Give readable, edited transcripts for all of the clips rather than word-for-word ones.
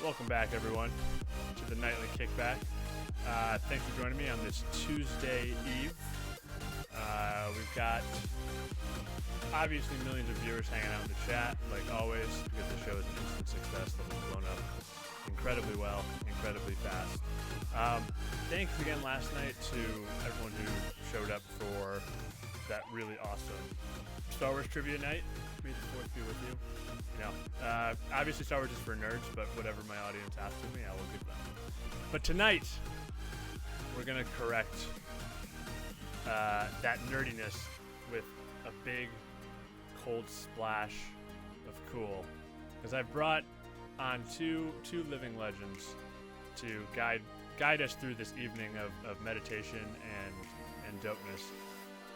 Welcome back, everyone, to the Nightly Kickback. Thanks for joining me on this Tuesday Eve. We've got, obviously, millions of viewers hanging out in the chat, like always, because the show is an instant success that has blown up incredibly well, incredibly fast. Thanks again last night to everyone who showed up for that really awesome Star Wars trivia night. May the fourth be with you. Obviously Star Wars is for nerds, but whatever my audience asks of me, I will give them. But tonight, we're gonna correct that nerdiness with a big, cold splash of cool, because I've brought on two living legends to guide us through this evening of meditation and dopeness.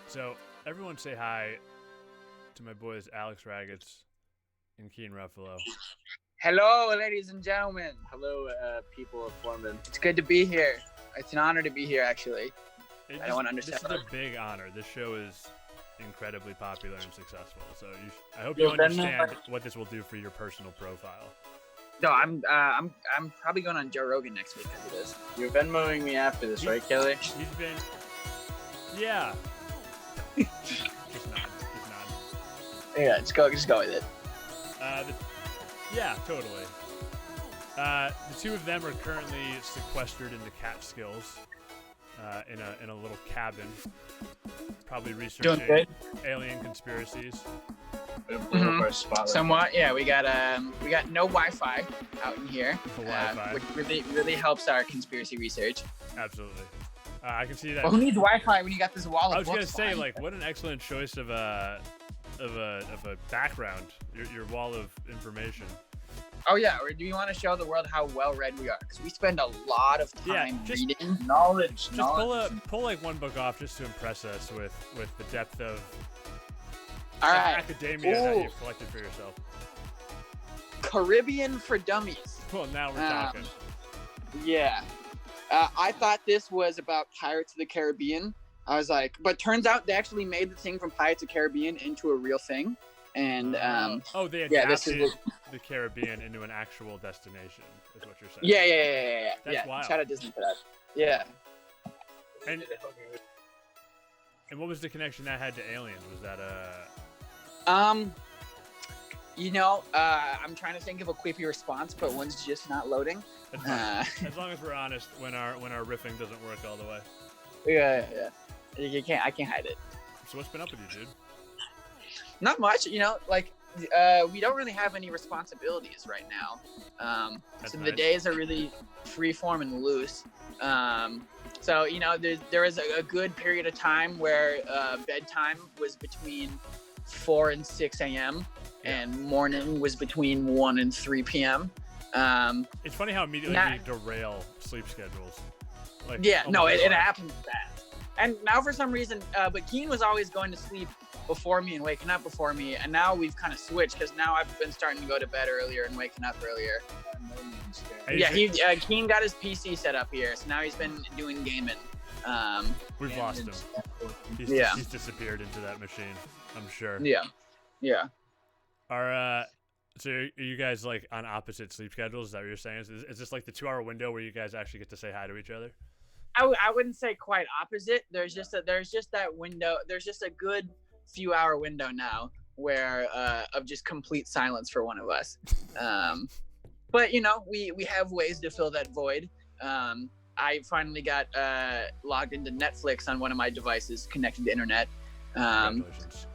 So everyone say hi to my boys Alex Ragatz and Keen Ruffalo. Hello, ladies and gentlemen. Hello, people of Foreman. It's good to be here. It's an honor to be here, actually. I don't want to understand. This is a big honor. This show is incredibly popular and successful. So I hope you understand what this will do for your personal profile. No, I'm probably going on Joe Rogan next week because of this. You're Venmoing me after this, right, Kelly? He's been, yeah. Just nod. Yeah, just go with it. Yeah, totally. The two of them are currently sequestered in the Catskills, in a little cabin, probably researching alien conspiracies. Mm-hmm. Somewhat, yeah. We got no Wi-Fi out in here, which really helps our conspiracy research. Absolutely. I can see that. Well, who needs Wi-Fi when you got this wall of books? I was gonna say, like, what an excellent choice of a background. Your wall of information. Oh yeah, or do you want to show the world how well read we are? Because we spend a lot of time reading. Knowledge. Pull like one book off just to impress us with the depth of academia that you've collected for yourself. Caribbean for Dummies. Well, now we're talking. Yeah. I thought this was about Pirates of the Caribbean. I was like, but turns out they actually made the thing from Pirates of the Caribbean into a real thing. And they adapted the Caribbean into an actual destination, is what you're saying. Yeah. That's wild. Shout out Disney for that. Yeah. And what was the connection that had to aliens? Was that I'm trying to think of a quippy response, but one's just not loading. As long as we're honest, when our riffing doesn't work all the way. Yeah. I can't hide it. So what's been up with you, dude? Not much, we don't really have any responsibilities right now. So nice. The days are really freeform and loose. So there was a good period of time where bedtime was between 4 and 6 a.m. and morning was between 1 and 3 p.m. It's funny how immediately we derail sleep schedules. It happens fast. And now for some reason, but Keen was always going to sleep before me and waking up before me, and now we've kind of switched because now I've been starting to go to bed earlier and waking up earlier. Keen got his PC set up here, so now he's been doing gaming. We've lost him. He's disappeared into that machine, I'm sure. Yeah. So are you guys like on opposite sleep schedules? Is that what you're saying? Is this like the 2-hour window where you guys actually get to say hi to each other? I wouldn't say quite opposite. There's just that window. There's just a good few hour window now where of just complete silence for one of us. But we have ways to fill that void. I finally got logged into Netflix on one of my devices connected to internet. So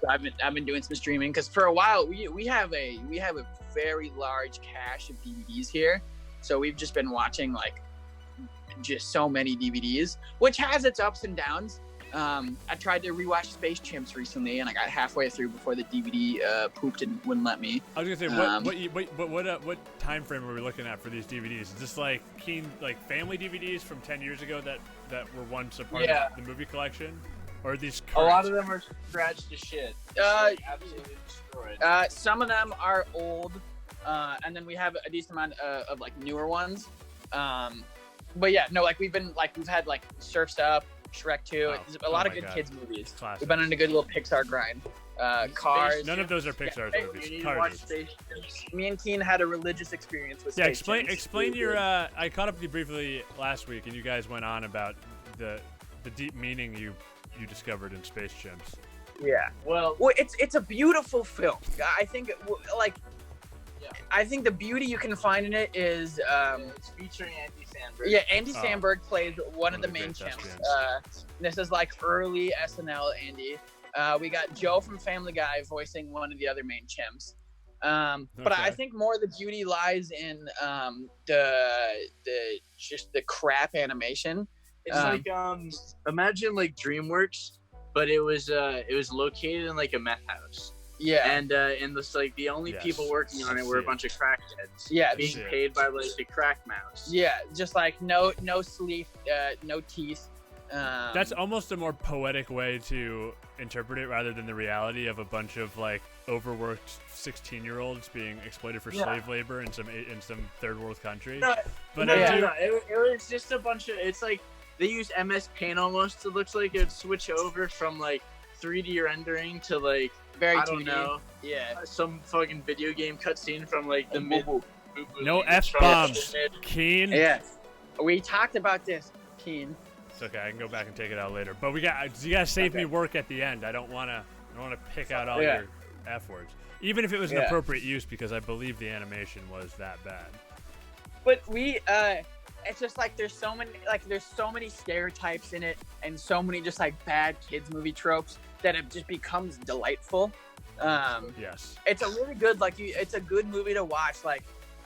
I've been doing some streaming because for a while we have a very large cache of DVDs here. So we've just been watching like just so many DVDs, which has its ups and downs. I tried to rewatch Space Chimps recently, and I got halfway through before the DVD pooped and wouldn't let me. I was gonna say, what time frame are we looking at for these DVDs? Is this like family DVDs from 10 years ago that were once a part of the movie collection, or are these current? A lot of them are scratched to shit. Absolutely destroyed. Some of them are old, and then we have a decent amount of like newer ones. But yeah, no, like we've had like Surf's Up, Shrek 2. Oh, There's a lot of my good God. kids movies. Classics. We've been on a good little Pixar grind. Cars. None of those are Pixar's Hey, movies. you need to Cars watch is. Space Jams. Me and Keen had a religious experience with Yeah, Space Jam. explain your. I caught up with you briefly last week, and you guys went on about the deep meaning you discovered in Space Gems. Yeah. Well, It's a beautiful film. I think like. Yeah. I think the beauty you can find in it is. it's featuring Andy Samberg. Yeah, Andy Oh. Samberg plays one of the main great chimps. thespians. This is like early SNL Andy. We got Joe from Family Guy voicing one of the other main chimps. But I Okay. think more of the beauty lies in the crap animation. It's like imagine like DreamWorks, but it was located in like a meth house. Yeah. And this like the only Yes, people working on I it were a see bunch of crackheads. Yeah, being shit. paid by like the crack mouse. Yeah, just like no sleep, no teeth. That's almost a more poetic way to interpret it rather than the reality of a bunch of like overworked 16-year-olds being exploited for slave labor in some third world country. No, But no, I no, do. no. It was just a bunch of. It's like they use MS Paint almost. It looks like it'd switch over from like 3D rendering to like very I don't 2D. know Yeah. some fucking video game cutscene from like the mid. No F-bombs. Keen. Yeah. We talked about this, Keen. It's okay. I can go back and take it out later. But you gotta save me work at the end. I don't wanna pick out all your F words, even if it was an appropriate use, because I believe the animation was that bad. But it's just like there's so many stereotypes in it, and so many just like bad kids movie tropes that it just becomes delightful. Yes. It's a really good it's a good movie to watch. Like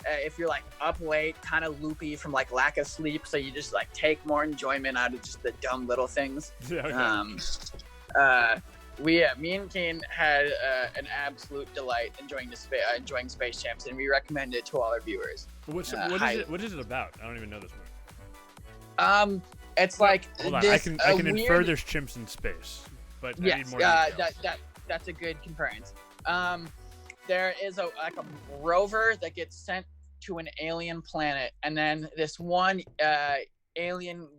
if you're like up late, kind of loopy from like lack of sleep, so you just like take more enjoyment out of just the dumb little things. Okay. Me and Keen had an absolute delight enjoying Space Jams, and we recommend it to all our viewers. What is it about? I don't even know this movie. It's like Hold on. this, I can weird... infer there's chimps in space, but I need Yes, more details. that's a good concurrence. There is a rover that gets sent to an alien planet, and then this one alien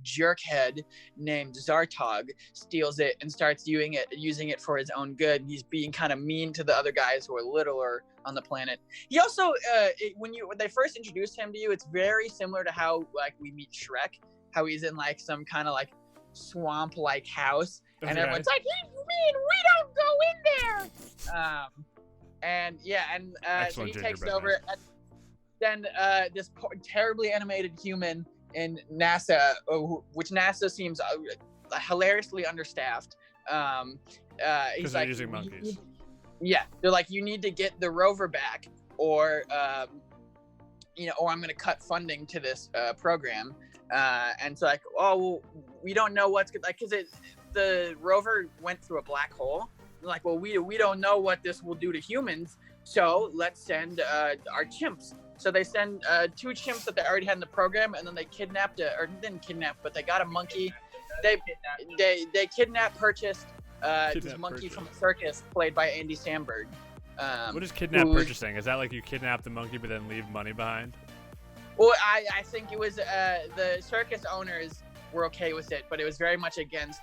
jerkhead named Zartog steals it and starts using it for his own good. He's being kind of mean to the other guys who are littler on the planet. He also, when they first introduced him to you, it's very similar to how like we meet Shrek, how he's in like some kind of like swamp-like house, and everyone's like, he's mean, we don't go in there. So he takes over, and then this terribly animated human in NASA, which NASA seems hilariously understaffed. He's like, using monkeys. They're like, you need to get the rover back, or or I'm gonna cut funding to this program. And it's like, oh, well, we don't know what's good, like, because the rover went through a black hole. They're like, well, we don't know what this will do to humans, so let's send our chimps. So they send 2 chimps that they already had in the program, and then they didn't kidnap, but they got a monkey. They purchased this monkey from a circus played by Andy Samberg. What is purchasing? Is that like you kidnap the monkey but then leave money behind? Well, I think it was the circus owners were okay with it, but it was very much against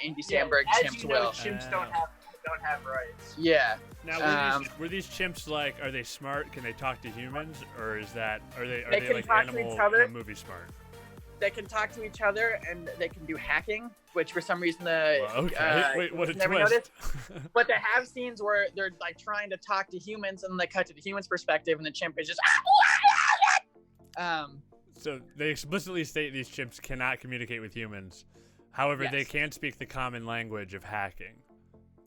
Andy Samberg chimps' will. Chimps don't have rights. Yeah. Now, were these chimps like? Are they smart? Can they talk to humans, or are they can like talk to animal each other. movie smart? They can talk to each other, and they can do hacking, which for some reason Wait, what a never twist! noticed. But they have scenes where they're like trying to talk to humans, and then they cut to the human's perspective, and the chimp is just. So they explicitly state these chimps cannot communicate with humans. However, they can speak the common language of hacking.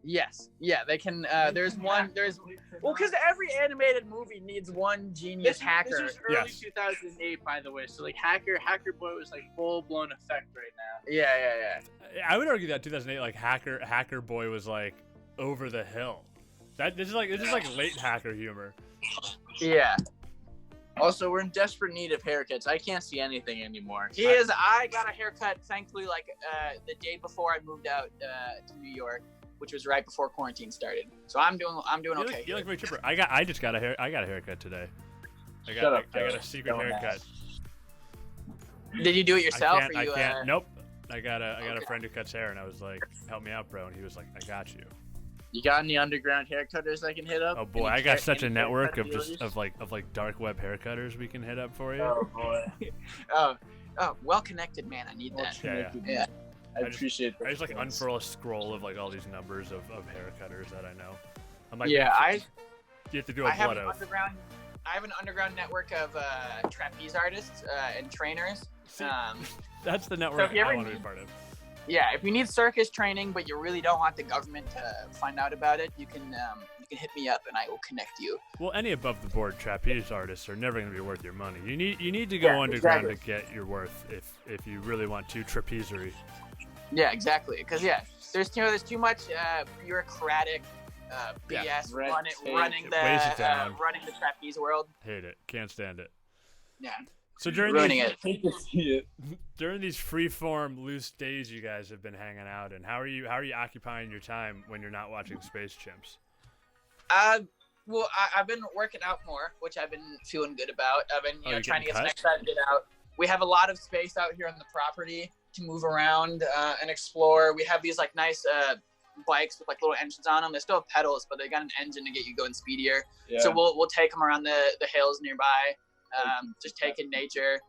Yes. Yeah, they can. Because every animated movie needs one genius hacker. This was early 2008, by the way. So like Hacker Boy was like full blown effect right now. Yeah. I would argue that 2008, like Hacker Boy was like over the hill. This is like late hacker humor. Yeah. Also, we're in desperate need of haircuts. I can't see anything anymore. I got a haircut, thankfully, like the day before I moved out to New York, which was right before quarantine started. So I'm doing okay. You look very chipper. I just got a haircut today. I got a secret haircut. Did you do it yourself? I can't. Nope. I got a friend who cuts hair, and I was like, "Help me out, bro," and he was like, "I got you." You got any underground hair cutters I can hit up? Oh boy, Any I got such a any network haircut of just dealers? of like dark web hair cutters we can hit up for you. Oh boy. Oh, well connected, man. I need that. Yeah. Yeah. I appreciate that. I just like unfurl a scroll of like all these numbers of hair cutters that I know. I'm like, Yeah, you have to do a I have blood an oath. underground network of trapeze artists and trainers. See, that's the network if you ever I want to be need- part of. Yeah, if you need circus training, but you really don't want the government to find out about it, you can hit me up and I will connect you. Well, any above the board trapeze artists are never going to be worth your money. You need to go underground to get your worth if you really want to trapezery. Yeah, exactly. Because there's too much bureaucratic BS red tape. running Weighs it down. the trapeze world. Hate it. Can't stand it. Yeah, So during ruining these, it. Hate to see it. during these free-form loose days you guys have been hanging out, and how are you occupying your time when you're not watching Space Chimps? Well, I've been working out more, which I've been feeling good about. I've been you're trying to getting get cut? some exercise out. We have a lot of space out here on the property to move around and explore. We have these like nice bikes with like little engines on them. They still have pedals, but they got an engine to get you going speedier. Yeah. So we'll take them around the hills nearby, just take in nature.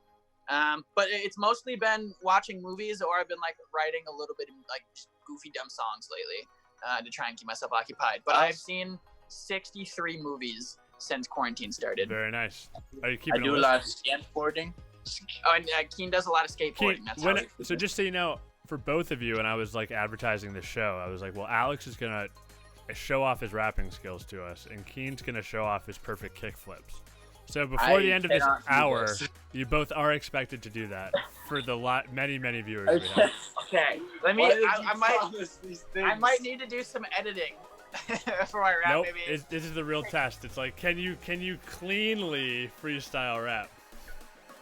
But it's mostly been watching movies, or I've been like writing a little bit of like goofy dumb songs lately to try and keep myself occupied. But I've seen 63 movies since quarantine started. Very nice. Are you I keeping do a a list? lot of skateboarding. Oh, and Keen does a lot of skateboarding. That's how So just so you know, for both of you, and I was like advertising the show, I was like, well, Alex is gonna show off his rapping skills to us, and Keen's gonna show off his perfect kick flips. So before the end of this cannot do hour, this. you both are expected to do that for the many viewers we have. Okay, let me. Why did I you might. promise these things? I might need to do some editing for my rap. Nope, Maybe. this is the real test. It's like, can you cleanly freestyle rap?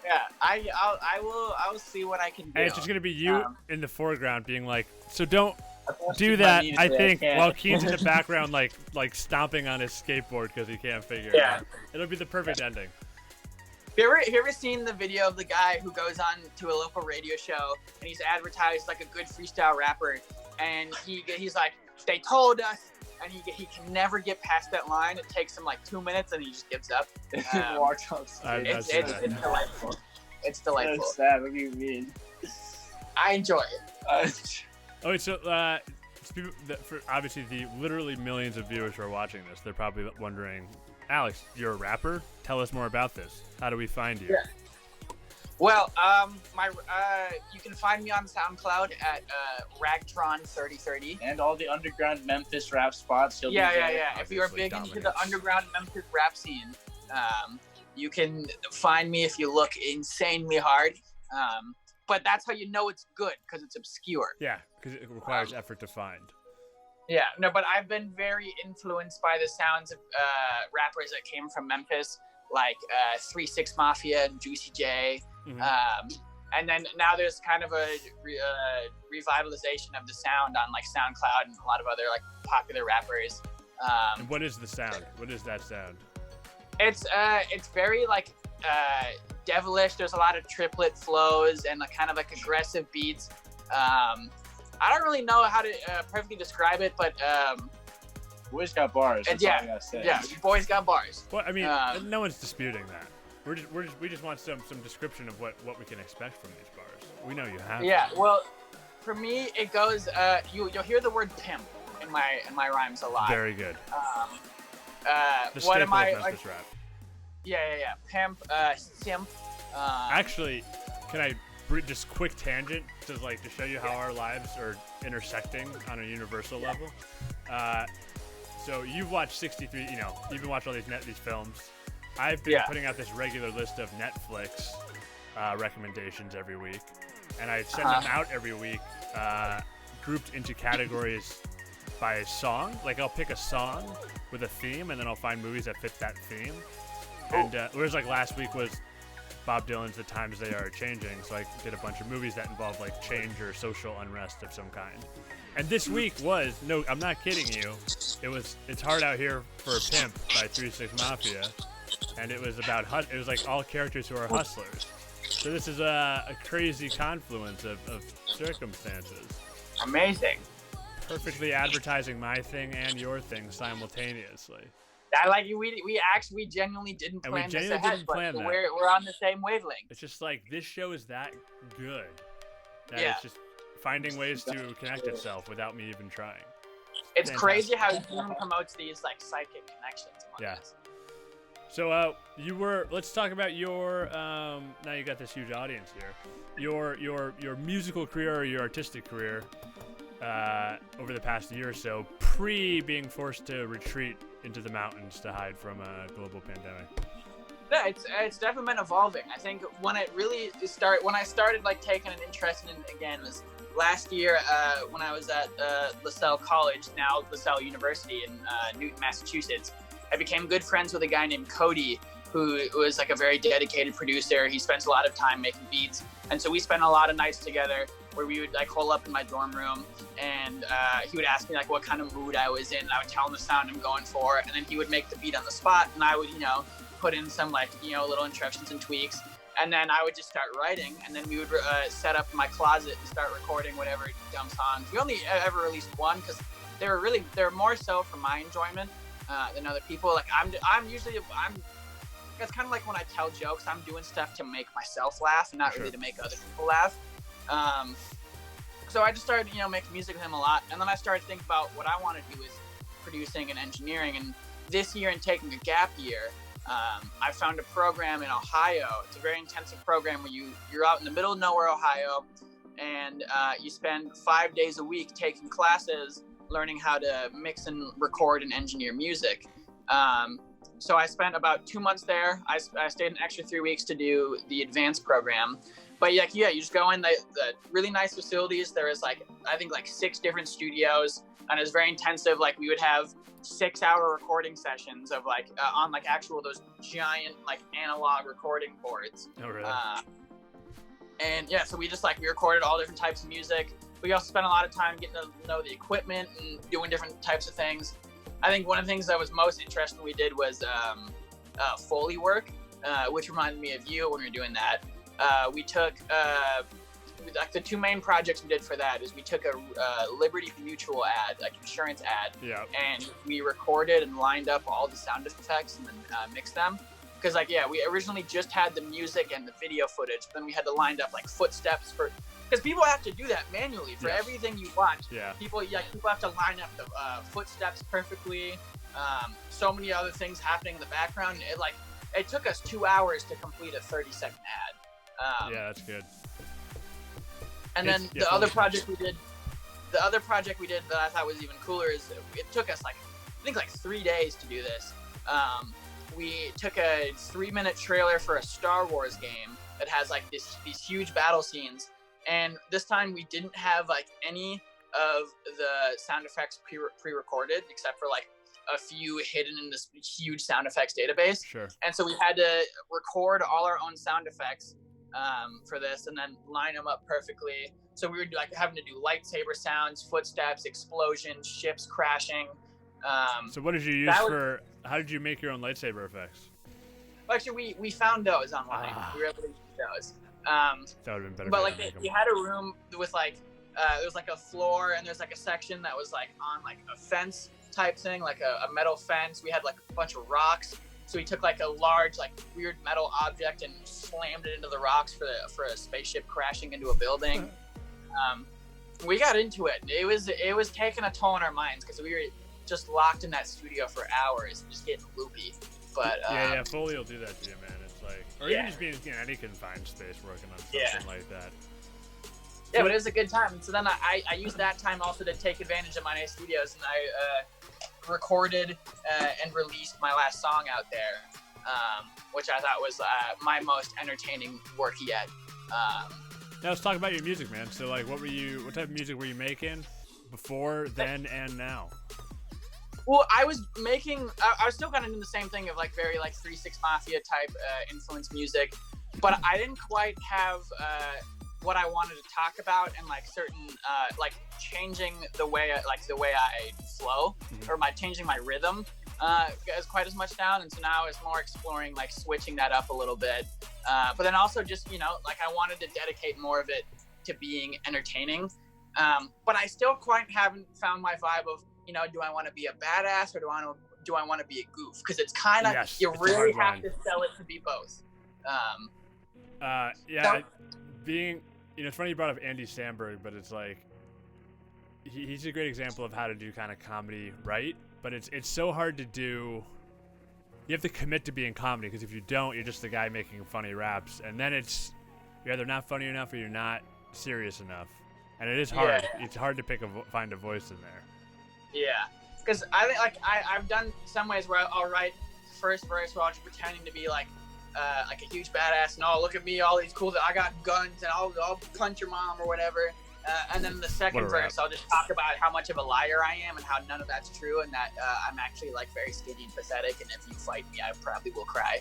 Yeah, I will see what I can do. And it's just gonna be you Um, in the foreground being like, so don't I'll do see my that. knees I there, think can't. while Keen's in the background, like stomping on his skateboard because he can't figure it Yeah. out. It'll be the perfect ending. Have you ever seen the video of the guy who goes on to a local radio show and he's advertised like a good freestyle rapper, and he's like, they told us, and he can never get past that line. It takes him like 2 minutes and he just gives up. Walked on stage. I've It's seen that. delightful. It's delightful. That's sad. What do you mean? I enjoy it. Okay, so for obviously the literally millions of viewers who are watching this, they're probably wondering, Alex, you're a rapper? Tell us more about this. How do we find you? Yeah. Well, you can find me on SoundCloud at Ragtron3030. And all the underground Memphis rap spots. He'll be there. Yeah. If you are Obviously big into the dominates. underground Memphis rap scene, you can find me if you look insanely hard. But that's how you know it's good, because it's obscure. Yeah, because it requires effort to find. Yeah, no, but I've been very influenced by the sounds of rappers that came from Memphis, like 3-6 Mafia and Juicy J. Mhm. And then now there's kind of a revitalization of the sound on like SoundCloud and a lot of other like popular rappers. And what is the sound? What is that sound? It's very like devilish. There's a lot of triplet flows and kind of like aggressive beats. I don't really know how to perfectly describe it, but Boys got bars. That's And all I gotta say. yeah, boys got bars. Well, I mean, Um, no one's disputing that. We just want some description of what we can expect from these bars. We know you have. Yeah, them. well, for me it goes. You'll hear the word pimp in my rhymes a lot. Very good. The What am staple I of like? Memphis rap. Yeah. Pimp, simp. Actually, can I just quick tangent to show you how our lives are intersecting on a universal level? So you've watched 63. You've been watching all these films. I've been putting out this regular list of Netflix recommendations every week, and I send them out every week, grouped into categories by a song. Like I'll pick a song with a theme, and then I'll find movies that fit that theme. And whereas like last week was Bob Dylan's "The Times They Are Changing," so I did a bunch of movies that involve like change or social unrest of some kind. And this week was, no, I'm not kidding you, It's Hard Out Here for a Pimp by 3-6 Mafia, and it was about it was like all characters who are hustlers. So this is a crazy confluence of circumstances. Amazing. Perfectly advertising my thing and your thing simultaneously. I like we genuinely didn't plan this ahead, but we're on the same wavelength. It's just like this show is that good that Yeah. it's just finding ways to connect itself without me even trying. It's Fantastic. crazy how Zoom promotes these like psychic connections among us. So let's talk about your now you got this huge audience here. Your musical career or your artistic career over the past year or so, pre being forced to retreat into the mountains to hide from a global pandemic. Yeah, it's definitely been evolving. I think when I started like taking an interest in it again was last year when I was at LaSalle College, now LaSalle University in Newton, Massachusetts. I became good friends with a guy named Cody, who was like a very dedicated producer. He spends a lot of time making beats, and so we spent a lot of nights together where we would like hole up in my dorm room, and he would ask me like what kind of mood I was in, and I would tell him the sound I'm going for, and then he would make the beat on the spot, and I would put in some like little instructions and tweaks, and then I would just start writing, and then we would set up in my closet and start recording whatever dumb songs. We only ever released one because they're more so for my enjoyment than other people. Like I'm it's kind of like when I tell jokes, I'm doing stuff to make myself laugh and not really to make other people laugh. So I just started making music with him a lot, and then I started thinking about what I want to do with producing and engineering. And this year, in taking a gap year, I found a program in Ohio. It's a very intensive program where you're out in the middle of nowhere, Ohio, and you spend 5 days a week taking classes, learning how to mix and record and engineer music. So I spent about 2 months there. I stayed an extra 3 weeks to do the advanced program. But you just go in the really nice facilities. There is I think 6 different studios, and it's very intensive. Like we would have 6-hour recording sessions of on actual those giant analog recording boards. Oh really? And yeah, so we just we recorded all different types of music. We also spent a lot of time getting to know the equipment and doing different types of things. I think one of the things that was most interesting we did was Foley work, which reminded me of you when we were doing that. We took the 2 main projects we did for that is we took a Liberty Mutual ad, insurance ad, and we recorded and lined up all the sound effects and then mixed them. Because we originally just had the music and the video footage, but then we had to line up footsteps because people have to do that manually for everything you watch. Yeah. People have to line up the footsteps perfectly. So many other things happening in the background. It took us 2 hours to complete a 30-second ad. Yeah, that's good. And then the other project we did that I thought was even cooler is it took us I think 3 days to do this. We took a 3-minute trailer for a Star Wars game that has these huge battle scenes, and this time we didn't have any of the sound effects pre-recorded except for a few hidden in this huge sound effects database. Sure. And so we had to record all our own sound effects for this and then line them up perfectly. So we were having to do lightsaber sounds, footsteps, explosions, ships crashing. So what did you use how did you make your own lightsaber effects? Well, actually, we found those online. We were able to use those. That would have been better. But you had a room with there was a floor, and there's a section that was on a fence type thing, a metal fence. We had a bunch of rocks. So we took a large weird metal object and slammed it into the rocks for a spaceship crashing into a building. We got into it. It was taking a toll on our minds because we were just locked in that studio for hours and just getting loopy. But Foley will do that to you, man. It's or even just being in any confined space working on something like that. Yeah, but it was a good time. And so then I used that time also to take advantage of my nice studios, and I recorded and released my last song out there, which I thought was my most entertaining work yet. Now let's talk about your music, man. So what type of music were you making before, then, and now? Well, I was still kind of doing the same thing of very 3 6 Mafia type influence music, but I didn't quite have what I wanted to talk about and certain changing the way I flow, or changing my rhythm. quite as much down, and so now it's more exploring like switching that up a little bit. But then also just like I wanted to dedicate more of it to being entertaining. But I still quite haven't found my vibe of do I want to be a badass or do I want to be a goof? Because it's kind of you really have to sell it to be both. Being it's funny you brought up Andy Samberg, but it's like he's a great example of how to do kind of comedy right, but it's so hard to do. You have to commit to being comedy, because if you don't, you're just the guy making funny raps, and then you're either not funny enough or you're not serious enough, and it is hard. Yeah. It's hard to find a voice in there. Yeah, because I think I've done some ways where I'll write first verse where I'm just pretending to be like a huge badass, and look at me, all these cool, I got guns, and I'll punch your mom or whatever. And then the second verse, I'll just talk about how much of a liar I am and how none of that's true, and that I'm actually like very skinny and pathetic, and if you fight me, I probably will cry.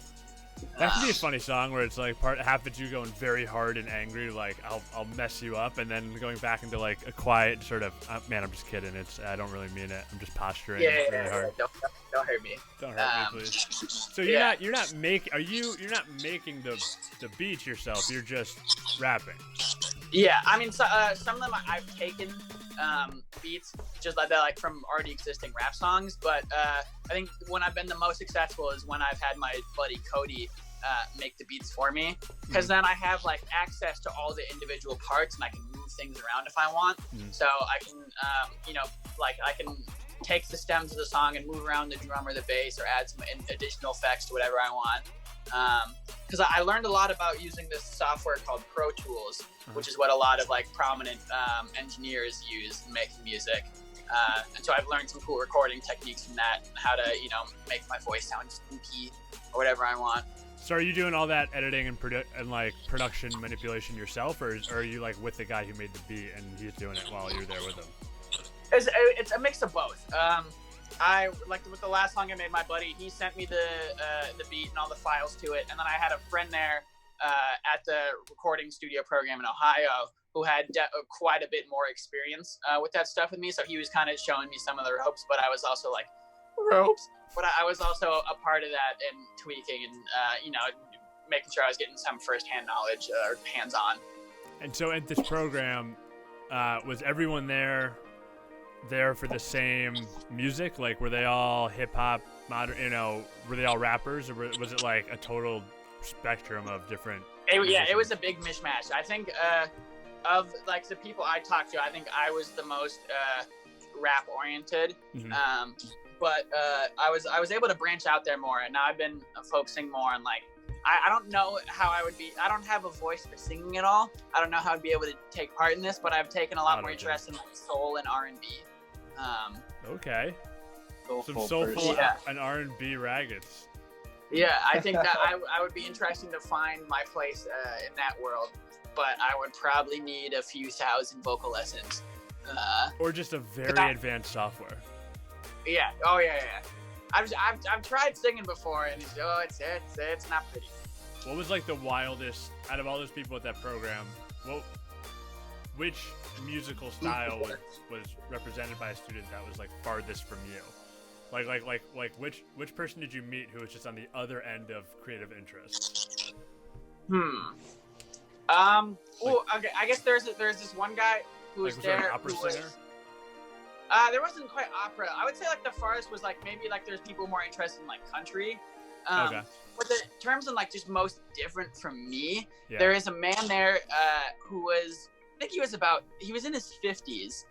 That could be a funny song where it's like half of you going very hard and angry, like I'll mess you up, and then going back into like a quiet sort of man, I'm just kidding. I don't really mean it. I'm just posturing really hard. Don't hurt me. Don't hurt me, please. So you're not making making the beats yourself. You're just rapping. Yeah, I mean, some of them I've taken beats just like that, like from already existing rap songs. But I think when I've been the most successful is when I've had my buddy Cody make the beats for me, because then I have like access to all the individual parts and I can move things around if I want. So I can, I can take the stems of the song and move around the drum or the bass or add some additional effects to whatever I want. Because I learned a lot about using this software called Pro Tools, which is what a lot of like prominent engineers use in making music. And so I've learned some cool recording techniques from that, and how to make my voice sound spooky or whatever I want. So are you doing all that editing and production manipulation yourself, or are you like with the guy who made the beat and he's doing it while you're there with him? It's a mix of both. I like with the last song I made, my buddy, he sent me the beat and all the files to it, and then I had a friend there at the recording studio program in Ohio who had quite a bit more experience with that stuff with me, so he was kind of showing me some of the ropes, but I was also like but I was also a part of that and tweaking and making sure I was getting some firsthand knowledge or hands-on. And so at this program, was everyone there for the same music? Like, were they all hip hop, modern? Were they all rappers, or was it like a total spectrum of different? It was a big mishmash. I think of like the people I talked to, I think I was the most rap oriented. But I was able to branch out there more, and now I've been focusing more on like. I don't know how I would be. I don't have a voice for singing at all. I don't know how I'd be able to take part in this, but I've taken a lot more interest in like soul and R&B. Okay. Some soulful and R&B Ragatz. Yeah, I think that I would be interesting to find my place in that world, but I would probably need a few thousand vocal lessons. Or just a very advanced software. Yeah. Oh yeah. I've tried singing before, and it's not pretty. What was like the wildest out of all those people at that program? Which musical style was represented by a student that was like farthest from you? Like which person did you meet who was just on the other end of creative interest? Okay. I guess there's this one guy who was there. There an opera singer? There wasn't quite opera. I would say like the farthest was like maybe like there's people more interested in like country. Okay. But the terms of like just most different from me, there is a man there who was, I think he was in his 50s,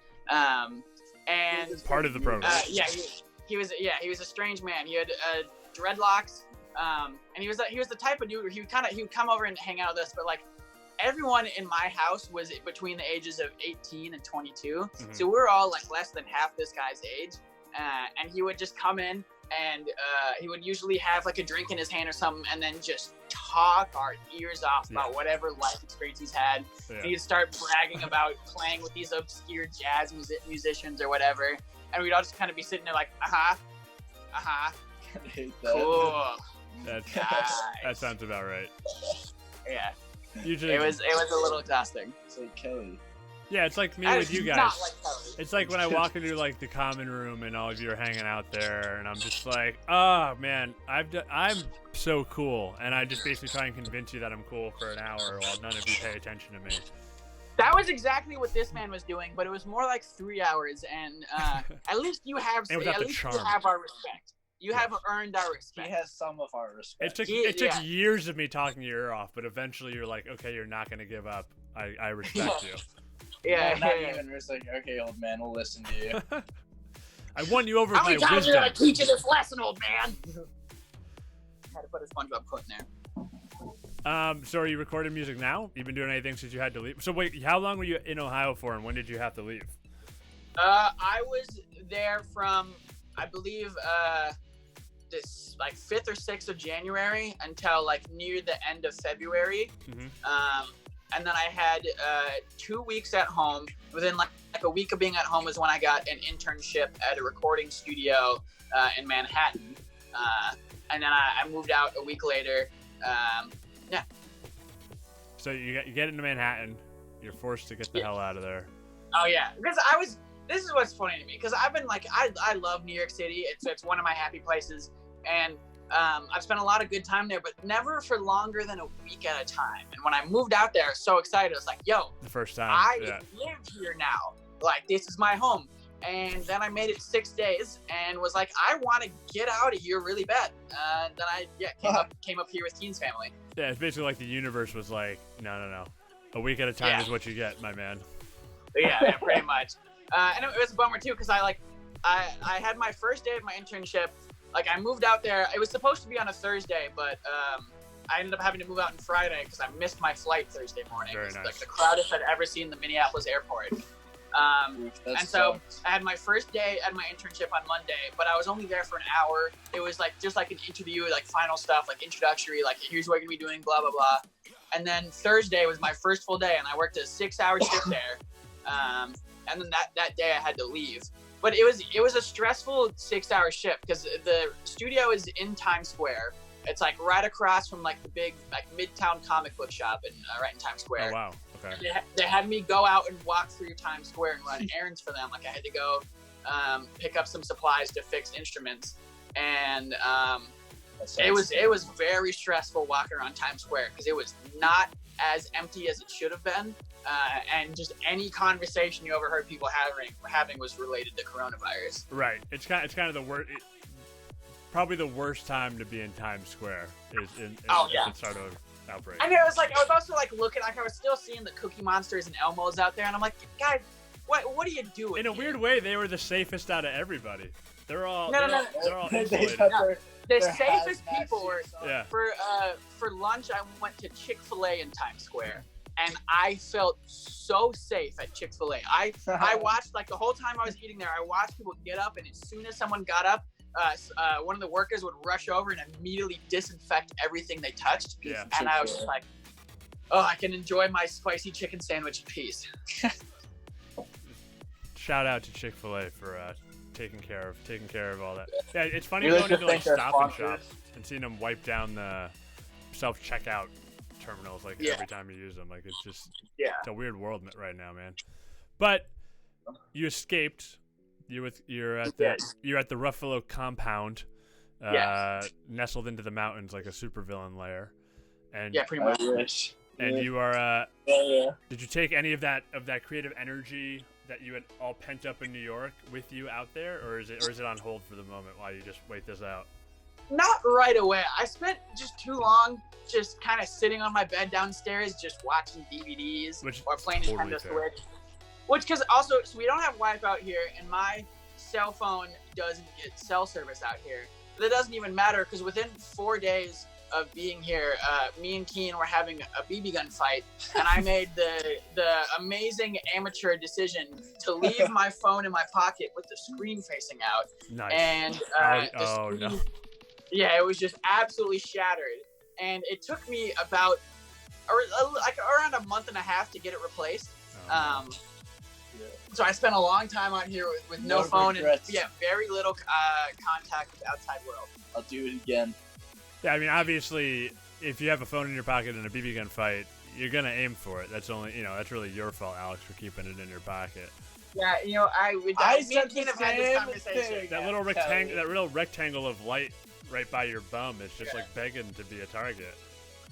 and part of the program. He was a strange man. He had dreadlocks, and he was the type of dude where he would come over and hang out with us, but like. Everyone in my house was between the ages of 18 and 22. So we were all like less than half this guy's age. And he would just come in and he would usually have like a drink in his hand or something and then just talk our ears off about whatever life experience he's had. And he'd start bragging about playing with these obscure jazz musicians or whatever. And we'd all just kind of be sitting there like, cool. That sounds about right. Yeah. Usually it was a little exhausting. It's like Kelly. Yeah, it's like me That with is you guys. not like Kelly. It's like when I walk into like the common room and all of you are hanging out there, and I'm just like, oh man, I'm so cool, and I just basically try and convince you that I'm cool for an hour while none of you pay attention to me. That was exactly what this man was doing, but it was more like 3 hours, and at least you have And without at the least charm. you have our respect. You have earned our He respect. has some of our respect. It took Yeah. years of me talking your ear off, but eventually you're like, okay, you're not gonna give up. I respect you. Yeah, Not yeah. even. It's like, okay, old man, we'll listen to you. I won you over How with many my times wisdom. did I teach you this lesson, old man? Had to put a SpongeBob quote in there. So are you recording music now? You've been doing anything since you had to leave? So wait, how long were you in Ohio for, and when did you have to leave? I was there from, I believe, this like 5th or 6th of January until like near the end of February. Mm-hmm. And then I had 2 weeks at home. Within like a week of being at home was when I got an internship at a recording studio in Manhattan. And then I moved out a week later. Yeah. So you get into Manhattan. You're forced to get the hell out of there. Oh yeah, because this is what's funny to me, because I've been like, I love New York City. It's one of my happy places, and I've spent a lot of good time there, but never for longer than a week at a time. And when I moved out there, I was so excited. I was like, yo, The first time. I yeah. live here now. Like, this is my home. And then I made it 6 days and was like, I want to get out of here really bad. Then I came up here with Keen's family. Yeah, it's basically like the universe was like, no. A week at a time is what you get, my man. Yeah, pretty much. And it was a bummer too, because I had my first day of my internship. Like, I moved out there. It was supposed to be on a Thursday, but I ended up having to move out on Friday because I missed my flight Thursday morning. Very It was nice. like the crowdest I'd ever seen the Minneapolis airport. And so I had my first day at my internship on Monday, but I was only there for an hour. It was like just like an interview, like final stuff, like introductory, like here's what you're gonna be doing, blah blah blah. And then Thursday was my first full day, and I worked a 6-hour shift there. And then that day I had to leave. But it was a stressful 6-hour shift because the studio is in Times Square. It's like right across from like the big like Midtown comic book shop right in Times Square. Oh, wow. Okay. They had me go out and walk through Times Square and run errands for them. Like, I had to go pick up some supplies to fix instruments, and it was very stressful walking around Times Square because it was not as empty as it should have been, and just any conversation you overheard people having was related to coronavirus. Right. It's kind of the worst. Probably the worst time to be in Times Square is in the start of outbreak. I mean, I was also like looking, like I was still seeing the Cookie Monsters and Elmos out there, and I'm like, guys, what are you doing? In a weird way, they were the safest out of everybody. They're all They're all They insulated. got The their safest hazmat people were suits on. Yeah. for lunch. I went to Chick-fil-A in Times Square, and I felt so safe at Chick-fil-A. I watched, like, the whole time I was eating there, I watched people get up, and as soon as someone got up, one of the workers would rush over and immediately disinfect everything they touched. Yeah. And I was just like, oh, I can enjoy my spicy chicken sandwich in peace. Shout out to Chick-fil-A for taking care of all that. Yeah, it's funny We like going to into like thank our Stop and sponsors. Shop and seeing them wipe down the self-checkout terminals like every time you use them. Like, it's just it's a weird world right now, man. But you escaped. You're at the Ruffalo compound, nestled into the mountains like a supervillain lair, and Pretty much. and you are. Did you take any of that creative energy that you had all pent up in New York with you out there, or is it on hold for the moment while you just wait this out? Not right away. I spent just too long just kind of sitting on my bed downstairs, just watching DVDs or playing totally Nintendo fair. Switch. Which, because also, so we don't have Wi-Fi out here, and my cell phone doesn't get cell service out here. But that doesn't even matter, because within 4 days of being here, me and Keen were having a BB gun fight, and I made the amazing amateur decision to leave my phone in my pocket with the screen facing out. Nice. And no. Yeah, it was just absolutely shattered. And it took me about around a month and a half to get it replaced. Oh, no. So I spent a long time out here with no phone regrets. and very little contact with the outside world. I'll do it again. Yeah, I mean, obviously, if you have a phone in your pocket in a BB gun fight, you're gonna aim for it. That's only, that's really your fault, Alex, for keeping it in your pocket. Yeah, me and Keen have had this conversation. That little rectangle of light right by your bum is just like begging to be a target.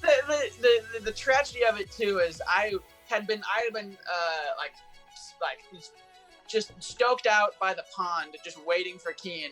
The tragedy of it too is I had been just stoked out by the pond, just waiting for Keen,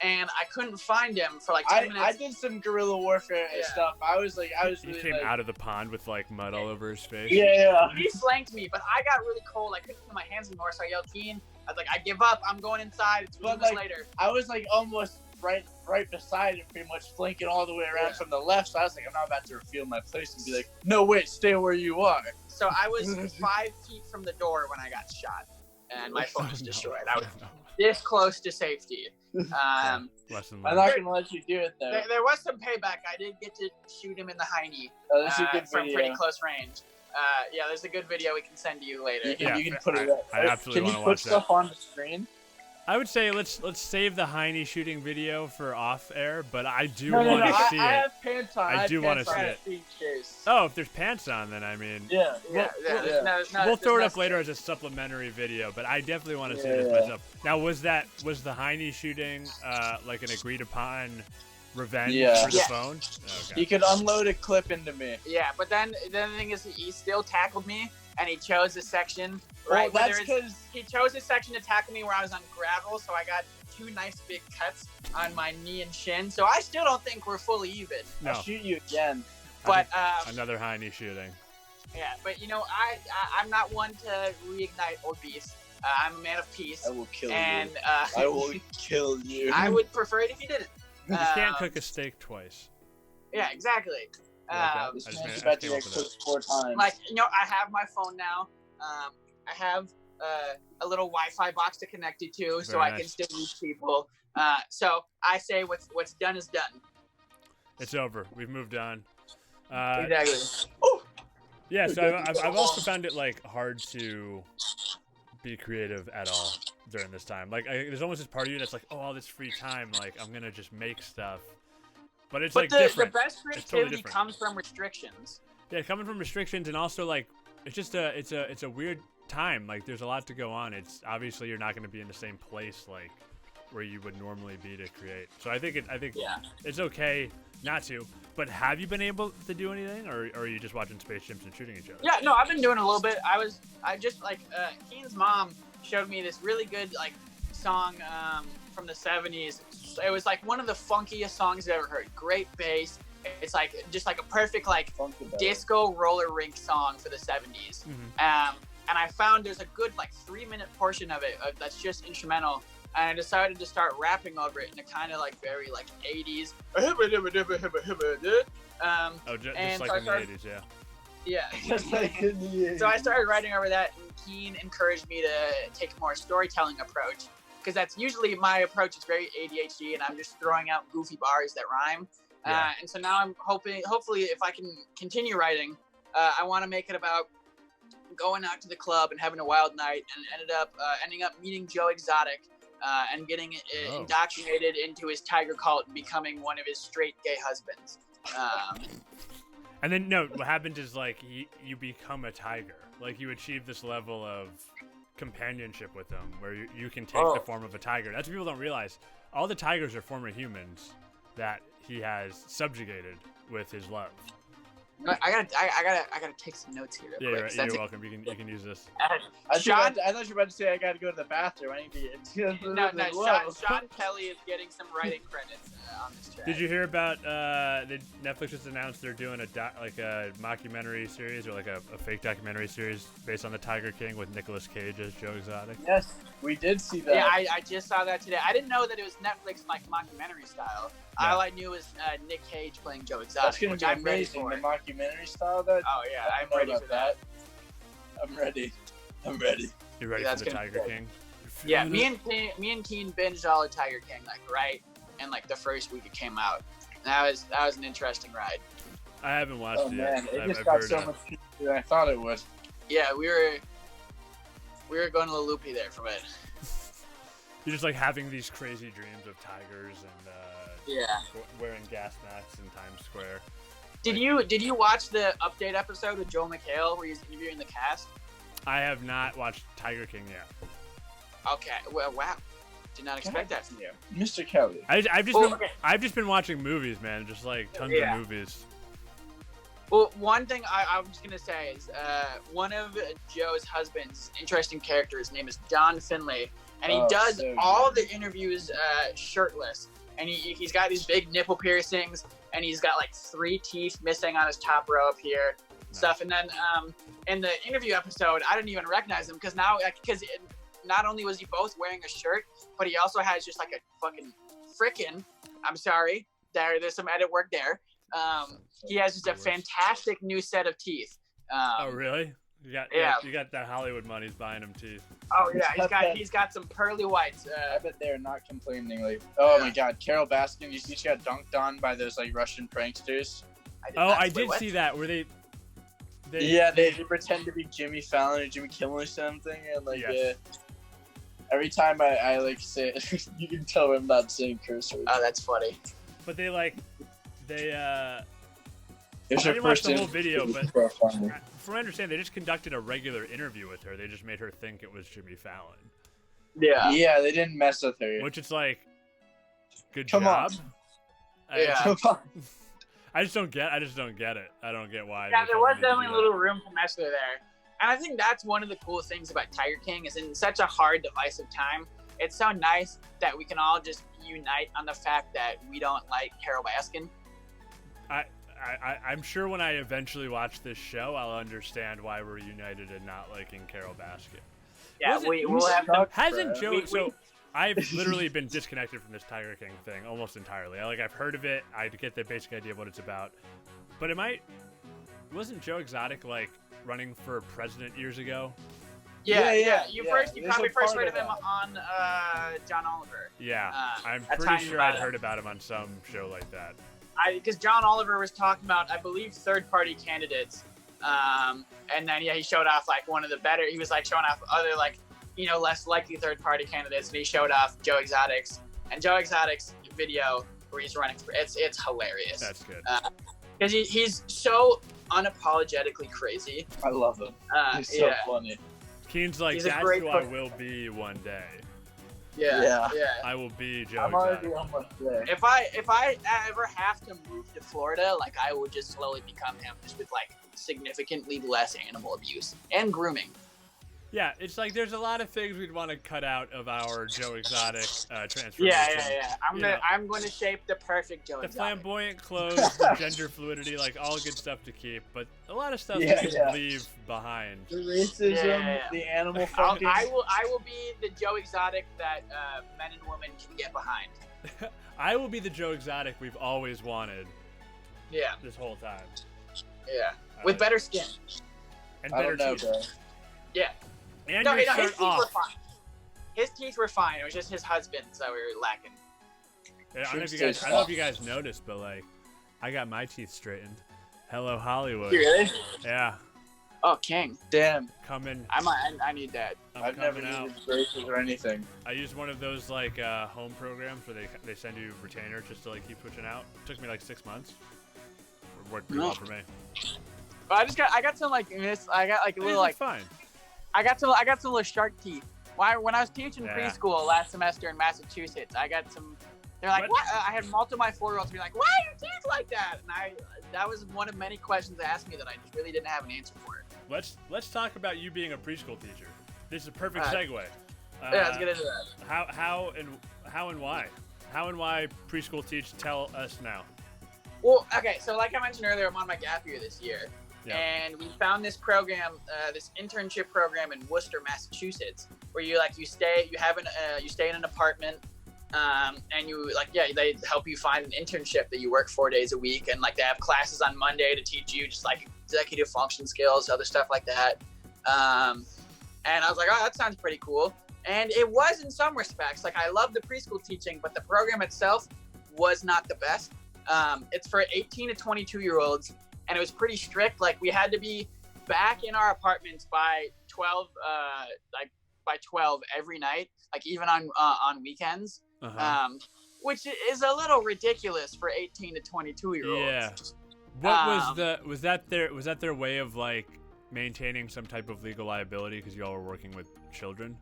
and I couldn't find him for like 10 minutes. I did some guerrilla warfare stuff. I was He really, came out of the pond with like mud all over his face. Yeah. He flanked me, but I got really cold. I couldn't feel my hands anymore, so I yelled, Keen. I was like, I give up. I'm going inside. It's 2 minutes later. I was like almost right beside him, pretty much flanking all the way around from the left. So I was like, I'm not about to reveal my place and be like, no, wait, stay where you are. So I was 5 feet from the door when I got shot, and my phone was destroyed. I was this close to safety. I'm not gonna let you do it though. There was some payback. I did get to shoot him in the hiney from pretty close range. Yeah, there's a good video we can send to you later. You can put it up. I absolutely want to watch that. Can you put stuff on the screen? I would say let's save the Heine shooting video for off air, but I do want to see it. I have pants on. I do want to see it. Oh, if there's pants on, then I mean, we'll throw it up later as a supplementary video. But I definitely want to see this myself. Now, was the Heine shooting like an agreed upon revenge for the phone? Okay. He could unload a clip into me. Yeah, but then the thing is, he still tackled me, and he chose a section. Right, that's because he chose a section to tackle me where I was on gravel, so I got 2 nice big cuts on my knee and shin. So I still don't think we're fully even. No. I'll shoot you again. But another Heine shooting. Yeah, but I'm not one to reignite old beasts. I'm a man of peace. I will kill you. And I will kill you. I would prefer it if you didn't. You can't cook a steak twice. Yeah, exactly. This man's about to get cooked 4 times. Like, I have my phone now. I have a little Wi-Fi box to connect it to, so I can still reach people. So I say what's done is done. It's over. We've moved on. Exactly. Yeah, so I've also found it like hard to be creative at all during this time. Like, there's almost this part of you that's like, oh, all this free time, like I'm gonna just make stuff. But it's different. The best creativity comes from restrictions. Yeah, coming from restrictions, and also like it's just it's a weird time. Like, there's a lot to go on. It's obviously you're not going to be in the same place like where you would normally be to create. So I think it's okay not to. But have you been able to do anything, or are you just watching Space Chimps and shooting each other? Yeah, no, I've been doing a little bit. I just Keen's mom showed me this really good like song from the 70s. It was like one of the funkiest songs I've ever heard. Great bass. It's like just like a perfect like disco roller rink song for the 70s. Mm-hmm. And I found there's a good like 3-minute portion of it that's just instrumental. And I decided to start rapping over it in a kind of like very like 80s. Just like in the 80s, yeah. Yeah. Just like in the 80s. So I started writing over that, and Keen encouraged me to take a more storytelling approach. Because that's usually my approach is very ADHD, and I'm just throwing out goofy bars that rhyme. Yeah. And so now I'm hopefully if I can continue writing, I want to make it about going out to the club and having a wild night, and ending up meeting Joe Exotic, and getting indoctrinated into his tiger cult and becoming one of his straight gay husbands. And then what happens is like you become a tiger. Like you achieve this level of companionship with them where you can take the form of a tiger. That's what people don't realize. All the tigers are former humans that he has subjugated with his love. I gotta take some notes here. Yeah, you're welcome. You can use this. I thought you were about to say I gotta go to the bathroom. I need to. Sean Kelly is getting some writing credits on this track. Did you hear about Netflix just announced they're doing a mockumentary series or like a fake documentary series based on the Tiger King with Nicolas Cage as Joe Exotic? Yes, we did see that. Yeah, I just saw that today. I didn't know that it was Netflix like mockumentary style. Yeah. All I knew was Nick Cage playing Joe Exotic. That's gonna be amazing. The mockumentary style. That. Oh yeah, I'm ready for that. I'm ready. You ready for the Tiger King? Yeah, me and Keen binged all of Tiger King in the first week it came out. That was an interesting ride. I haven't watched it yet. Man, it just got so much cheaper than I thought it would. Yeah, we were going a little loopy there for a bit. You're just like having these crazy dreams of tigers and wearing gas masks in Times Square. Did you watch the update episode with Joel McHale where he's interviewing the cast? I have not watched Tiger King yet. Okay. Well, wow. Did not expect that from you. Mr. Kelly. I've just been watching movies, man. Just like tons of movies. Well, one thing I'm just gonna say is one of Joe's husband's interesting character. His name is John Finlay, and he does all the interviews shirtless. And he's got these big nipple piercings, and he's got like 3 teeth missing on his top row up here, stuff. And then in the interview episode, I didn't even recognize him because not only was he both wearing a shirt, but he also has just like a fucking frickin'. I'm sorry, there's some edit work there. He has just a fantastic new set of teeth. Oh really? You got that Hollywood money's buying him teeth. Oh yeah, he's got some pearly whites. I bet they're not complaining. Like, oh my God, Carol Baskin, you see she got dunked on by those like Russian pranksters. I did see that where they pretend to be Jimmy Fallon or Jimmy Kimmel or something, and like every time I like say it, you can tell I'm not saying curse words. Oh, that's funny. But they I There's didn't watch the whole video, but from funny. what I understand, they just conducted a regular interview with her. They just made her think it was Jimmy Fallon. Yeah, they didn't mess with her. Which is like, good Come job. Come on. I just don't get it. I don't get why. Yeah, there was definitely a little room to mess with her there. And I think that's one of the cool things about Tiger King is in such a hard, divisive time, it's so nice that we can all just unite on the fact that we don't like Carol Baskin. I'm sure when I eventually watch this show, I'll understand why we're united in not liking Carol Baskin. Yeah, we'll have to... Hasn't Joe... So I've literally been disconnected from this Tiger King thing almost entirely. I've heard of it. I get the basic idea of what it's about. But wasn't Joe Exotic like running for president years ago? Yeah. You probably first heard of him on John Oliver. Yeah, I'm pretty sure I'd heard about him on some show like that. Because John Oliver was talking about, I believe, third-party candidates, and then he showed off like one of the better. He was like showing off other like less likely third-party candidates, and he showed off Joe Exotic's video where he's running for. It's hilarious. That's good. Because he's so unapologetically crazy. I love him. He's so funny. Keen's like, that's who I will be one day. Yeah. I will be Joe I'm Exotic. already almost there. If I ever have to move to Florida, like I would just slowly become him, just with like significantly less animal abuse and grooming. Yeah, it's like there's a lot of things we'd want to cut out of our Joe Exotic transformation. Yeah. I'm going to shape the perfect Joe Exotic. The flamboyant clothes, the gender fluidity, like all good stuff to keep, but a lot of stuff we can leave behind. The racism, the animal fucking. I will be the Joe Exotic that men and women can get behind. I will be the Joe Exotic we've always wanted. Yeah. This whole time. Yeah. With better skin. And better teeth. Bro. Yeah. And his shirt teeth off. were fine. His teeth were fine. It was just his husband's that we were lacking. Yeah, I don't know if you guys noticed, but like, I got my teeth straightened. Hello, Hollywood. You really? Yeah. Oh, King. Damn. Coming. I need that. I've never needed braces or anything. I used one of those like home programs where they send you retainer just to like keep switching out. It took me like 6 months. It worked pretty well for me. But I got some like this. I got like a little like. Fine. I got some little shark teeth. When I was teaching preschool last semester in Massachusetts, I got some. They're like, what? I had multiple my 4-year-olds be like, why are your teeth like that? And that was one of many questions they asked me that I just really didn't have an answer for. Let's talk about you being a preschool teacher. This is a perfect segue. Let's get into that. How and why? How and why preschool teach? Tell us now. Well, okay, so like I mentioned earlier, I'm on my gap year this year. Yeah. And we found this program, this internship program in Worcester, Massachusetts, where you stay in an apartment, and they help you find an internship that you work 4 days a week, and like they have classes on Monday to teach you just like executive function skills, other stuff like that. And I was like, oh, that sounds pretty cool. And it was in some respects. Like I love the preschool teaching, but the program itself was not the best. It's for 18 to 22-year-olds. And it was pretty strict. Like we had to be back in our apartments by 12 every night, like even on weekends, which is a little ridiculous for 18 to 22-year-olds. Yeah. was that their way of like maintaining some type of legal liability because y'all were working with children?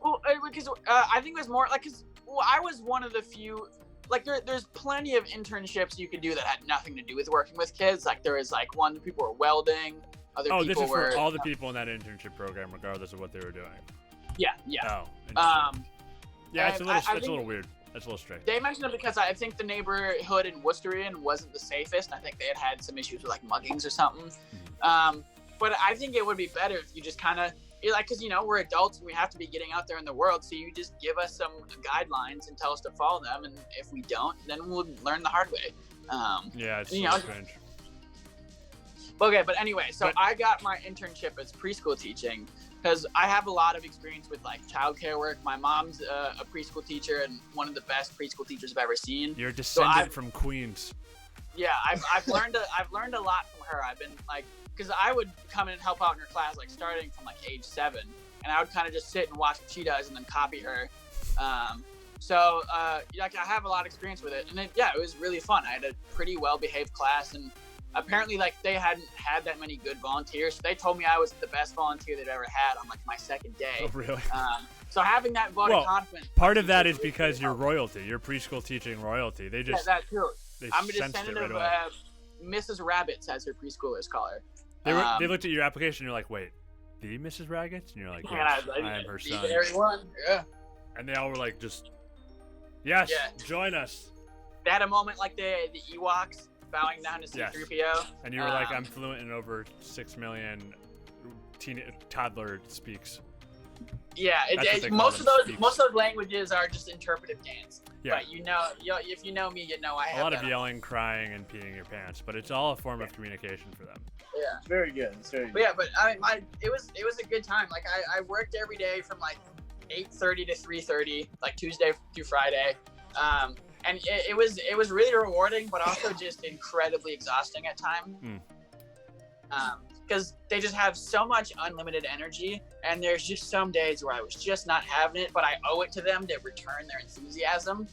Well, because I think it was more like, cause I was one of the few. Like there's plenty of internships you could do that had nothing to do with working with kids. Like there was like one people were welding, other people this is were for all the people in that internship program, regardless of what they were doing. Yeah. Oh. Yeah, it's a little weird. That's a little strange. They mentioned it because I think the neighborhood in Worcesterian wasn't the safest. I think they had some issues with like muggings or something. Mm-hmm. But I think it would be better if you just kind of, like, because, we're adults and we have to be getting out there in the world. So you just give us some guidelines and tell us to follow them. And if we don't, then we'll learn the hard way. Yeah, it's strange. Okay, but anyway, so I got my internship as preschool teaching because I have a lot of experience with like childcare work. My mom's a preschool teacher and one of the best preschool teachers I've ever seen. You're a descendant from Queens. Yeah, I've learned a lot from her. I've been like, because I would come in and help out in her class, like starting from like age 7, and I would kind of just sit and watch what she does and then copy her. Like I have a lot of experience with it, and it was really fun. I had a pretty well-behaved class, and apparently like they hadn't had that many good volunteers. So they told me I was the best volunteer they'd ever had on like my second day. Oh, really? So having that vote of confidence. Part of that is because you're royalty. You're preschool teaching royalty. They just that too. I'm a sensed descendant it of right Mrs. Rabbits, as her preschoolers call her. They looked at your application. And you're like, wait, the Mrs. Ragatz? And you're like, yes, I am her son. Everyone, yeah. And they all were like, just yes, join us. They had a moment like the Ewoks bowing down to C-3PO. Yes. And you were like, I'm fluent in over 6 million toddler speaks. Yeah, most of those languages are just interpretive games. Yeah. But if you know me, I have a lot of yelling, crying, and peeing your pants, but it's all a form of communication for them. Yeah, it's very good. But yeah, but it was a good time. Like I worked every day from like 8:30 to 3:30, like Tuesday through Friday, and it was really rewarding, but also just incredibly exhausting at times. Because they just have so much unlimited energy, and there's just some days where I was just not having it, but I owe it to them to return their enthusiasm.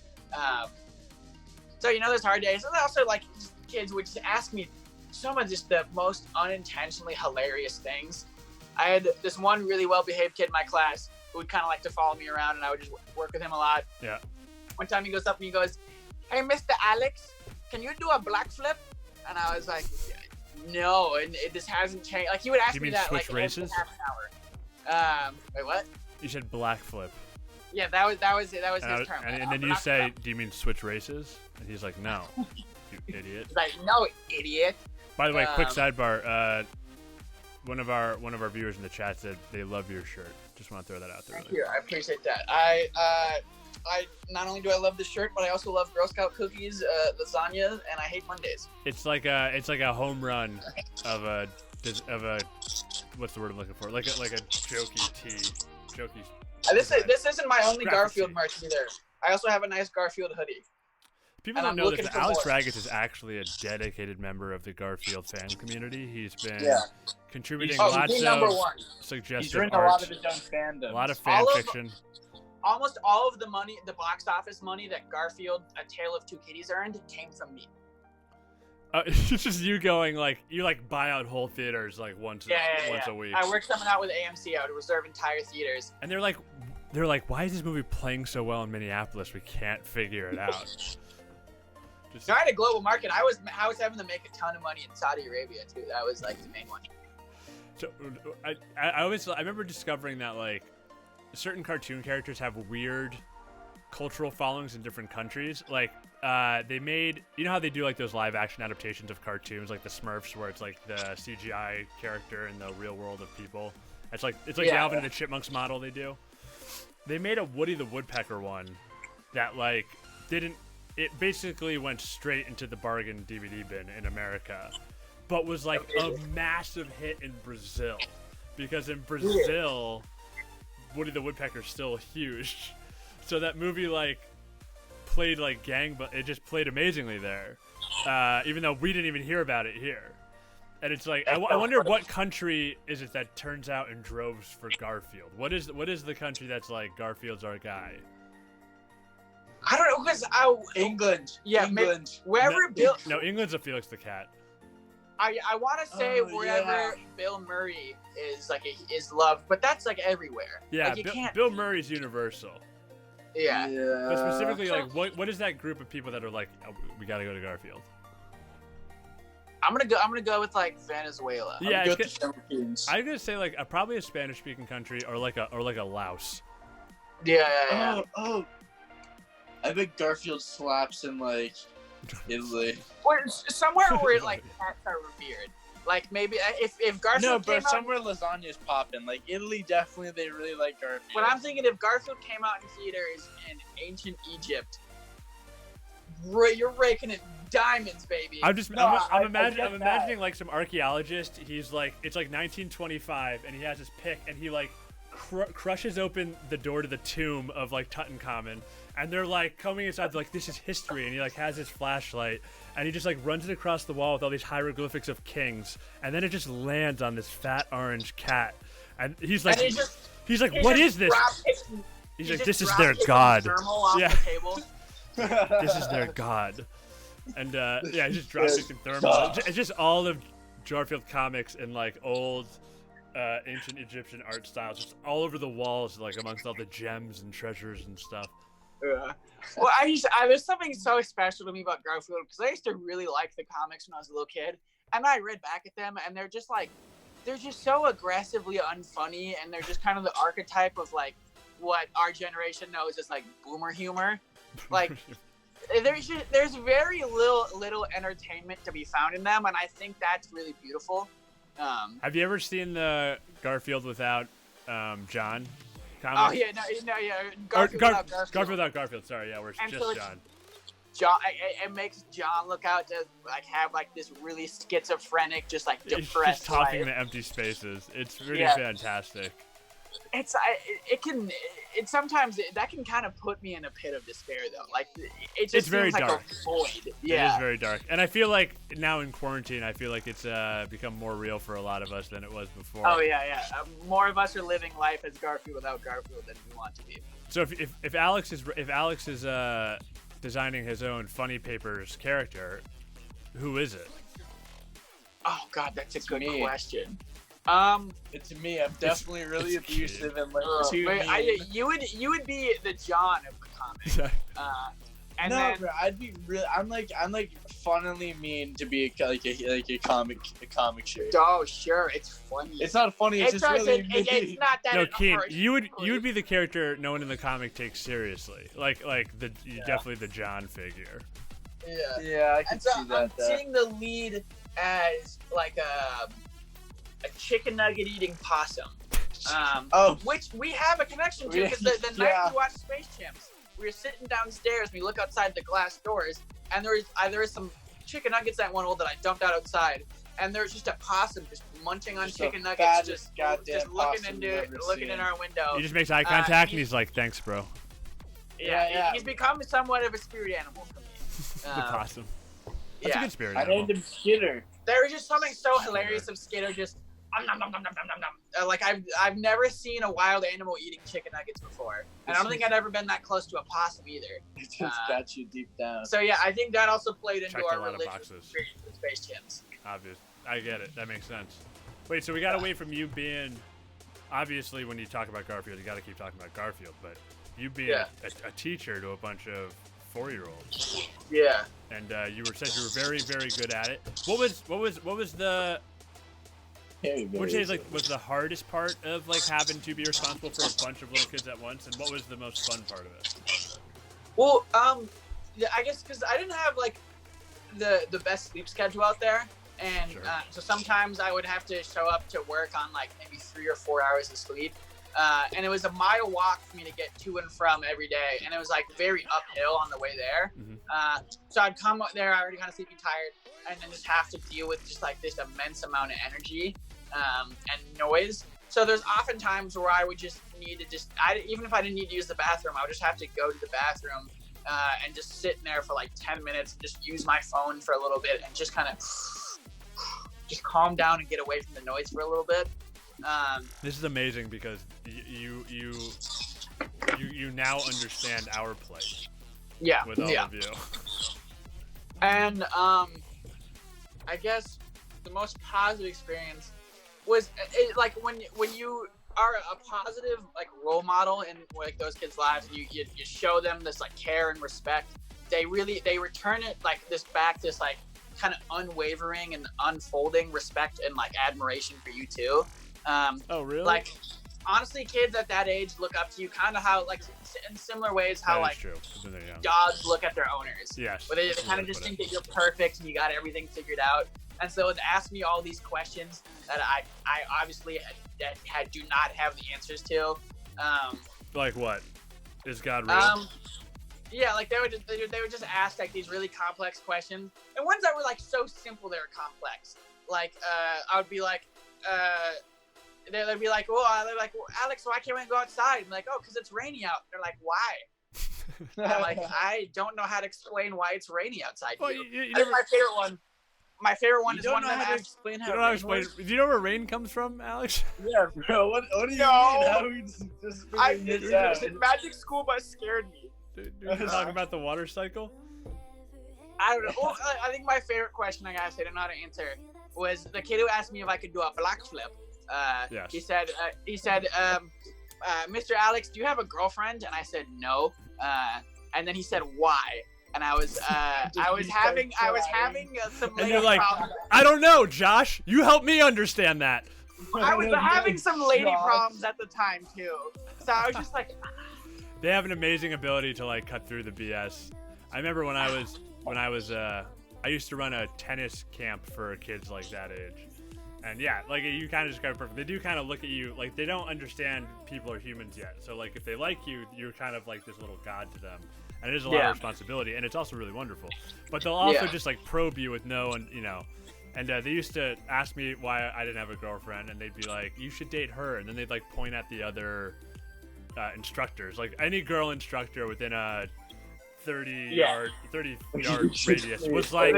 So there's hard days, and also like kids would just ask me some of just the most unintentionally hilarious things. I had this one really well-behaved kid in my class who would kind of like to follow me around, and I would just work with him a lot. Yeah. One time he goes up and he goes, "Hey, Mr. Alex, can you do a black flip?" And I was like, no, and this hasn't changed. Like he would ask me that like races? Half an hour. Wait, what? You said black flip. Yeah, that was it. That was his term. And then you say, "Do you mean switch races?" And he's like, "No, you idiot." He's like, "No, idiot." By the way, quick sidebar. One of our viewers in the chat said they love your shirt. Just want to throw that out there. Thank you. I appreciate that. I not only do I love the shirt, but I also love Girl Scout cookies, lasagna, and I hate Mondays. It's like a home run of a what's the word I'm looking for? Like a jokey tee. This isn't my only Garfield merch either. I also have a nice Garfield hoodie. People don't know that Alex Ragatz is actually a dedicated member of the Garfield fan community. He's been contributing lots of suggestive He's written art, a lot of his own fandom. A lot of fan fiction. Almost all of the money, the box office money that Garfield, A Tale of Two Kitties earned came from me. It's just you going you buy out whole theaters once a week. I work something out with AMC. I would reserve entire theaters. And they're like, why is this movie playing so well in Minneapolis? We can't figure it out. I had a global market. I was having to make a ton of money in Saudi Arabia too. That was the main one. So I remember discovering that certain cartoon characters have weird cultural followings in different countries. They made, how they do those live action adaptations of cartoons, like the Smurfs, where it's the CGI character in the real world of people. It's like the Alvin and the Chipmunks model they do. They made a Woody the Woodpecker one that it basically went straight into the bargain DVD bin in America, but was a massive hit in Brazil, because in Brazil, Woody the Woodpecker's still huge. So that movie played but it just played amazingly there, even though we didn't even hear about it here. And it's I wonder what country is it that turns out in droves for Garfield? What is the country that's Garfield's our guy? I don't know, because England. Yeah, England. Wherever Bill. No, England's a Felix the Cat. I want to say wherever Bill Murray is loved, but that's like everywhere. Yeah, like, you can't... Bill Murray's universal. Yeah. But specifically, like, what is that group of people that are like, oh, we gotta go to Garfield? I'm gonna go with like Venezuela. Yeah, I'm gonna say like probably a Spanish-speaking country or like a Laos. Yeah. Oh. I bet Garfield slaps in like Italy. Or somewhere where like cats are revered. Like maybe if Garfield. No, but came somewhere lasagna's popping. Like Italy, definitely they really like Garfield. But I'm thinking if Garfield came out in theaters in ancient Egypt, you're raking in diamonds, baby. I'm imagining like some archaeologist. He's like, it's like 1925, and he has his pick, and he like crushes open the door to the tomb of like Tutankhamun, and they're like coming inside, like, this is history, and he like has his flashlight, and he just like runs it across the wall with all these hieroglyphics of kings, and then it just lands on this fat orange cat, and he's like, what is this? He's like, this is their god. Yeah. This is their god. And he just drops it in thermal. It's just all of Garfield comics in like old ancient Egyptian art styles, just all over the walls, like amongst all the gems and treasures and stuff. Yeah. Well, there's something so special to me about Garfield because I used to really like the comics when I was a little kid, and I read back at them, and they're just so aggressively unfunny, and they're just kind of the archetype of like what our generation knows as like boomer humor. Like there's very little entertainment to be found in them, and I think that's really beautiful. Have you ever seen the Garfield without John comic? Oh yeah, no, Garfield without Garfield. Garfield without Garfield. Sorry, yeah, where it's just so John. It makes John look out to like have like this really schizophrenic, just like depressed. He's just talking life. in empty spaces. It's really fantastic. Sometimes that can kind of put me in a pit of despair though. Like it just it's very seems like dark. a void. Yeah. It is very dark. And I feel like now in quarantine, I feel like it's become more real for a lot of us than it was before. Oh yeah. More of us are living life as Garfield without Garfield than we want to be. So if Alex is designing his own Funny Papers character, who is it? Oh God, that's a good question. It's me. I'm definitely really abusive and like too mean. You would be the John of the comic. And no, then, bro, I'd be really. I'm like funnily mean to be a comic strip. Oh sure, it's funny. It's not funny. It's just really mean. It's not that. No, Keen, you would be the character no one in the comic takes seriously. Definitely the John figure. Yeah, I can see that. I'm seeing the lead as like a chicken nugget eating possum, which we have a connection to because the night we watched Space Chimps, we were sitting downstairs, we look outside the glass doors, and there was some chicken nuggets that one old that I dumped out outside, and there's just a possum just munching on chicken nuggets, just looking in our window. He just makes eye contact and he's like, "Thanks, bro." Yeah. He's become somewhat of a spirit animal for me. The possum. That's a good spirit animal. I named him Skitter. There was just something so hilarious of Skitter just like I've never seen a wild animal eating chicken nuggets before, and I don't think I'd ever been that close to a possum either. It just got you deep down. So yeah, I think that also played into Checked our a lot of religious boxes. experience with Space Chimps. Obvious. I get it. That makes sense. Wait, so we got away from you being, obviously when you talk about Garfield, you got to keep talking about Garfield, but you being a teacher to a bunch of 4-year-olds. Yeah. And said you were very, very good at it. What was the would you say was the hardest part of like having to be responsible for a bunch of little kids at once, and what was the most fun part of it? Well, I guess because I didn't have like the best sleep schedule out there, and so sometimes I would have to show up to work on like maybe 3 or 4 hours of sleep, and it was a mile walk for me to get to and from every day, and it was like very uphill on the way there. Mm-hmm. So I'd come up there already kind of sleepy, tired, and then just have to deal with just like this immense amount of energy and noise. So there's often times where I would just need to even if I didn't need to use the bathroom, I would just have to go to the bathroom and just sit in there for like 10 minutes and just use my phone for a little bit and just kind of just calm down and get away from the noise for a little bit. This is amazing because you now understand our plight. Yeah. With all of you. And I guess the most positive experience was like when you are a positive like role model in like those kids' lives, and you show them this like care and respect. They return it like this back, this like kind of unwavering and unfolding respect and like admiration for you too. Oh really? Like honestly, kids at that age look up to you, kind of how like in similar ways how like dogs look at their owners. Yes. Where they kind of just think that you're perfect and you got everything figured out. And so it asked me all these questions that I obviously do not have the answers to. Like what? Is God real? Yeah, like they would just ask like these really complex questions, and ones that were like so simple they were complex. Like I would be like, they'd be like, well, Alex, why can't we go outside? I'm like, oh, because it's rainy out. They're like, why? I'm like, I don't know how to explain why it's rainy outside. Well, That's my favorite one. My favorite one You is don't one know that how to asks. explain You how don't know how to rain explain. works? Do you know where rain comes from, Alex? Yeah, bro. What do you No. mean? How we just figuring this out? Magic School Bus scared me. Dude, you're talking about the water cycle? I don't know. Well, I think my favorite question I got to know how to answer was the kid who asked me if I could do a black flip. Yes. He said, Mr. Alex, do you have a girlfriend? And I said no. And then he said why? And I was having some And lady you're like, problems. I don't know, Josh. You help me understand that. I was having some lady problems at the time too. So I was just like, They have an amazing ability to like cut through the BS. I remember when I used to run a tennis camp for kids like that age. And yeah, like you kind of just got it perfect. They do kind of look at you like they don't understand people are humans yet. So like if they like you, you're kind of like this little god to them. And it is a lot of responsibility, and it's also really wonderful. But they'll also just like probe you with no, and you know. And they used to ask me why I didn't have a girlfriend, and they'd be like, "You should date her." And then they'd like point at the other instructors, like any girl instructor within a 30 yard radius was like,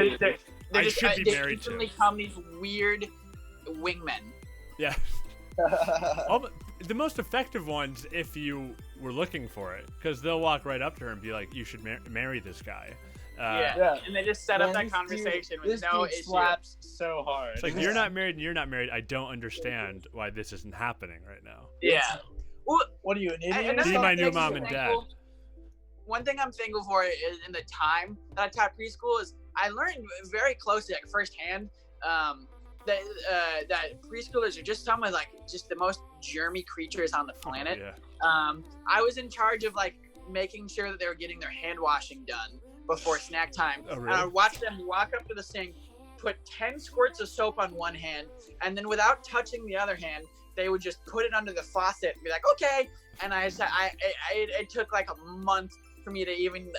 I should be married to. They become these weird wingmen. Yeah. The most effective ones, if you were looking for it, because they'll walk right up to her and be like, "You should marry this guy." And they just set up that conversation with no issue. Slaps so hard. It's like you're not married and you're not married. I don't understand why this isn't happening right now. Yeah. Well, what are you, an idiot? Be my new mom and dad. One thing I'm thankful for is in the time that I taught preschool is I learned very closely, like firsthand, that preschoolers are just some of like just the most germy creatures on the planet. I was in charge of like making sure that they were getting their hand washing done before snack time. Oh, really? And I would watch them walk up to the sink, put 10 squirts of soap on one hand, and then without touching the other hand, they would just put it under the faucet and be like, okay. And it took like a month for me to even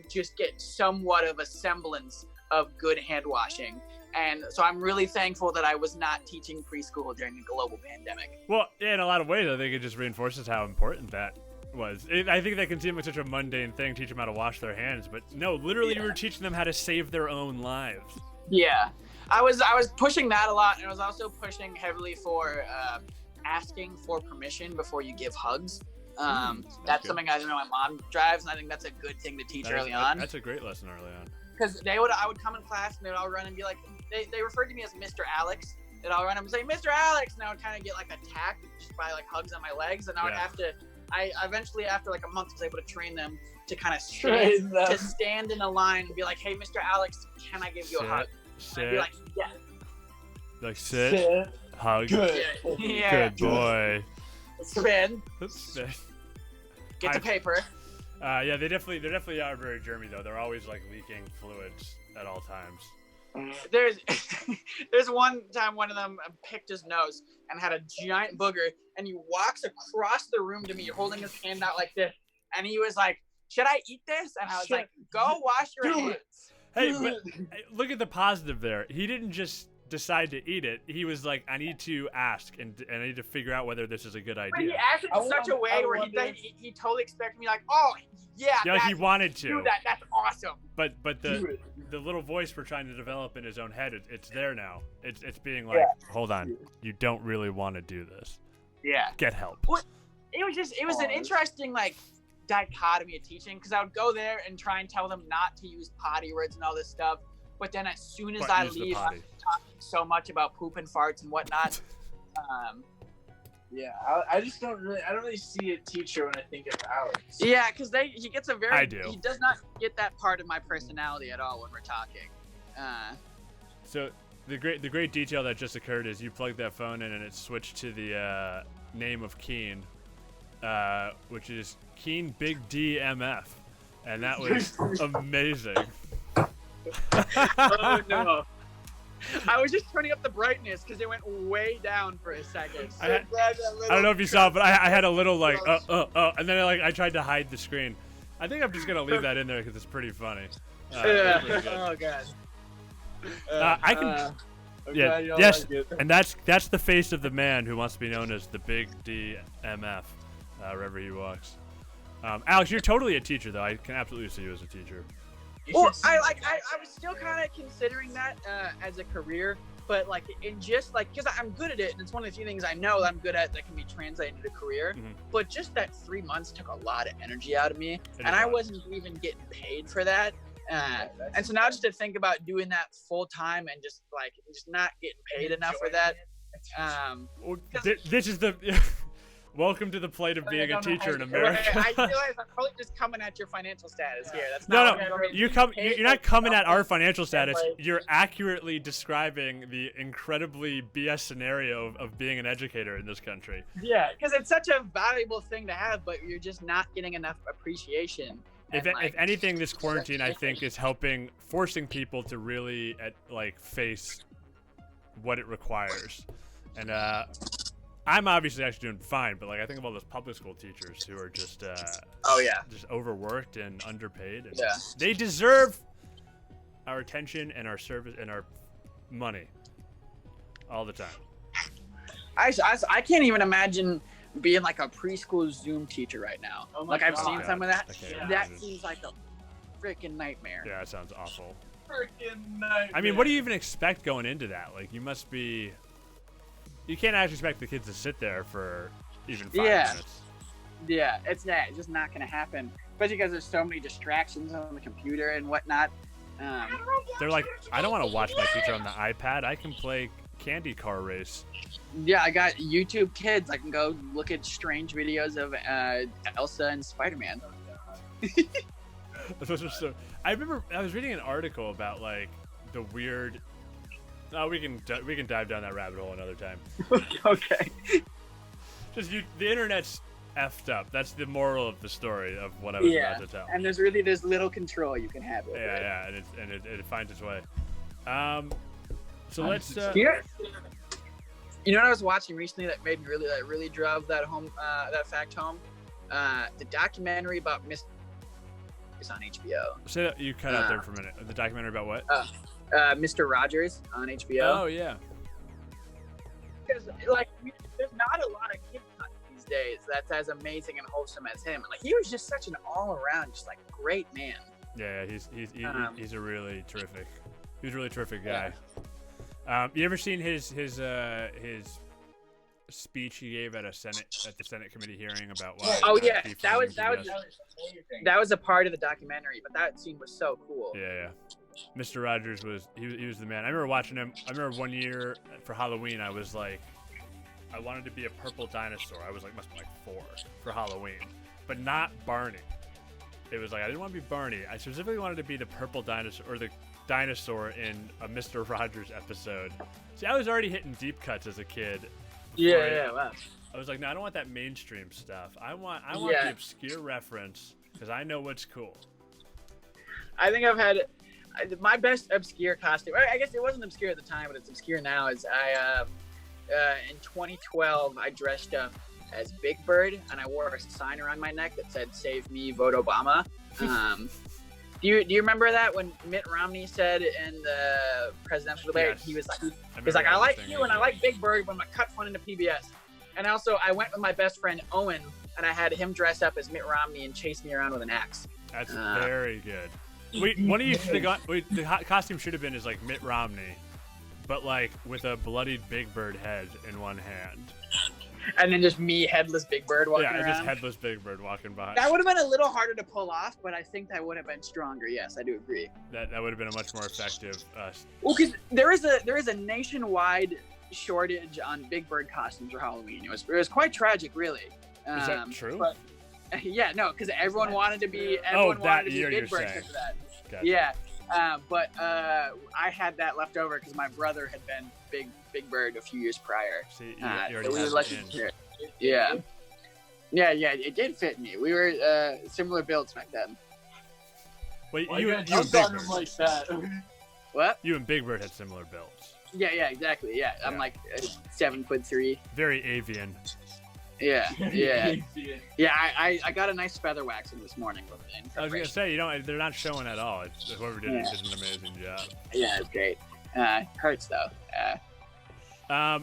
just get somewhat of a semblance of good hand washing. And so I'm really thankful that I was not teaching preschool during the global pandemic. Well, yeah, in a lot of ways, I think it just reinforces how important that was. I think that can seem like such a mundane thing, teach them how to wash their hands, but no, literally you were teaching them how to save their own lives. Yeah, I was pushing that a lot, and I was also pushing heavily for asking for permission before you give hugs. That's something I know my mom drives, and I think that's a good thing to teach early on. That's a great lesson early on. Because I would come in class and they would all run and be like, they referred to me as Mr. Alex. They'd all run up and say, Mr. Alex, and I would kind of get like attacked just by like hugs on my legs, and I would have to. I eventually, after like a month, was able to train them to kind of stand in a line and be like, hey, Mr. Alex, can I give you a hug? Sit. I'd be like, yeah. Like sit. Hug. Good. Yeah. Good boy. Spin. Spin. Get the paper. Yeah, they definitely are very germy though. They're always like leaking fluids at all times. There's one time one of them picked his nose and had a giant booger, and he walks across the room to me holding his hand out like this, and he was like, should I eat this? And I was like, go wash your hands. Hey, but look at the positive there. He didn't just decide to eat it. He was like, I need to ask and I need to figure out whether this is a good idea. But he acted in such a way where he totally expected me like, oh yeah, like he wanted to do that. That's awesome. But the little voice we're trying to develop in his own head, it's there now. It's being like, hold on, you don't really want to do this. Yeah. Get help. Well, it was an interesting like dichotomy of teaching, because I would go there and try and tell them not to use potty words and all this stuff, but then as soon as But I use the leave, potty. I'm talking so much about poop and farts and whatnot. Yeah, I just don't really see a teacher when I think of Alex. Yeah, because he gets a very, I do. he does not get that part of my personality at all when we're talking. So the great detail that just occurred is you plugged that phone in and it switched to the name of Keen, which is Keen Big D MF, and that was amazing. Oh no. I was just turning up the brightness because it went way down for a second. I don't know if you saw it, but I had a little like and then I tried to hide the screen. I think I'm just gonna leave that in there because it's pretty funny. Oh god. I can. Yeah. Okay, Yes. like And that's the face of the man who wants to be known as the Big D MF, wherever he walks. Alex, you're totally a teacher, though. I can absolutely see you as a teacher. Well, I was still kind of considering that as a career, but like in just like because I'm good at it, and it's one of the few things I know that I'm good at that can be translated into a career. Mhm. But just that 3 months took a lot of energy out of me, It and is I a lot. wasn't even getting paid for that. And so now just to think about doing that full time and just not getting paid enough for that. Well, this is the welcome to the plight of being a teacher in America. I realize I'm probably just coming at your financial status here. That's No, not no, what you're not coming at our financial status. like- You're accurately describing the incredibly BS scenario of being an educator in this country. Yeah, because it's such a valuable thing to have, but you're just not getting enough appreciation. If And, like, anything, this quarantine I think is forcing people to really face what it requires. And I'm obviously actually doing fine, but like I think of all those public school teachers who are just oh yeah, just overworked and underpaid. And Yeah. they deserve our attention and our service and our money all the time. I can't even imagine being like a preschool Zoom teacher right now. Oh my Like I've God. seen some of that. I can't That imagine. seems like a freaking nightmare. Yeah, that sounds awful. Freaking nightmare. I mean, what do you even expect going into that? Like, you can't actually expect the kids to sit there for even 5 Yeah. minutes. Yeah, it's just not gonna happen. Especially because there's so many distractions on the computer and whatnot. They're like, I don't want to watch my teacher on the iPad. I can play Candy Car Race. Yeah, I got YouTube Kids. I can go look at strange videos of Elsa and Spider-Man. Those are so. I remember I was reading an article about like the weird. Oh, we can dive down that rabbit hole another time. Okay. Just the internet's effed up. That's the moral of the story of what I was Yeah, about to tell. and there's little control you can have over it. Yeah, and it finds its way. So let's. You know what I was watching recently that made me really drove that fact home? The documentary about Miss is on HBO. Say that you cut out there for a minute. The documentary about what? Mr. Rogers on HBO. Oh yeah. Because like there's not a lot of kids these days that's as amazing and wholesome as him. Like he was just such an all-around, just like great man. Yeah, he's a really terrific. He's a really terrific guy. You ever seen his speech he gave at the Senate committee hearing about why? Oh yeah, beef that was was amazing. that was a part of the documentary, but that scene was so cool. Yeah. Mr. Rogers was the man. I remember watching him. I remember one year for Halloween, I was like, I wanted to be a purple dinosaur. I was like, must be like 4 for Halloween, but not Barney. It was like I didn't want to be Barney. I specifically wanted to be the purple dinosaur or the dinosaur in a Mr. Rogers episode. See, I was already hitting deep cuts as a kid. Wow. I was like, no, I don't want that mainstream stuff. I want the obscure reference because I know what's cool. I think I've had my best obscure costume. I guess it wasn't obscure at the time, but it's obscure now. Is in 2012 I dressed up as Big Bird and I wore a sign around my neck that said "Save me, vote Obama." Do you remember that when Mitt Romney said in the presidential debate, Yes. he was remember like, I like everything you he and I did. like Big Bird, but I'm gonna cut fun into PBS. And also, I went with my best friend Owen, and I had him dress up as Mitt Romney and chase me around with an axe. That's very good. One of you should have got. The costume should have been is like Mitt Romney, but like with a bloodied Big Bird head in one hand. And then just me, headless Big Bird walking Yeah, around. just headless Big Bird walking behind. That would have been a little harder to pull off, but I think that would have been stronger. Yes, I do agree. That would have been a much more effective. Well, because there is a nationwide shortage on Big Bird costumes for Halloween. It was quite tragic, really. Is that true? But, yeah, no, because everyone wanted to be that year Big you're Bird saying. because of that. Gotcha. Yeah, but I had that left over because my brother had been Big Bird a few years prior. See, you So already we were have lucky it to in. hear it. Yeah. It did fit me. We were similar builds back then. Wait, Why you you and jump Big on Bird. him like that? What? You and Big Bird had similar builds. Yeah, exactly. Yeah, I'm Yeah. like 7'3". Very avian. Yeah. I got a nice feather waxing this morning. In I was gonna preparation. say they're not showing at all. Whoever did it did an amazing job. Yeah, it's great. Hurts though.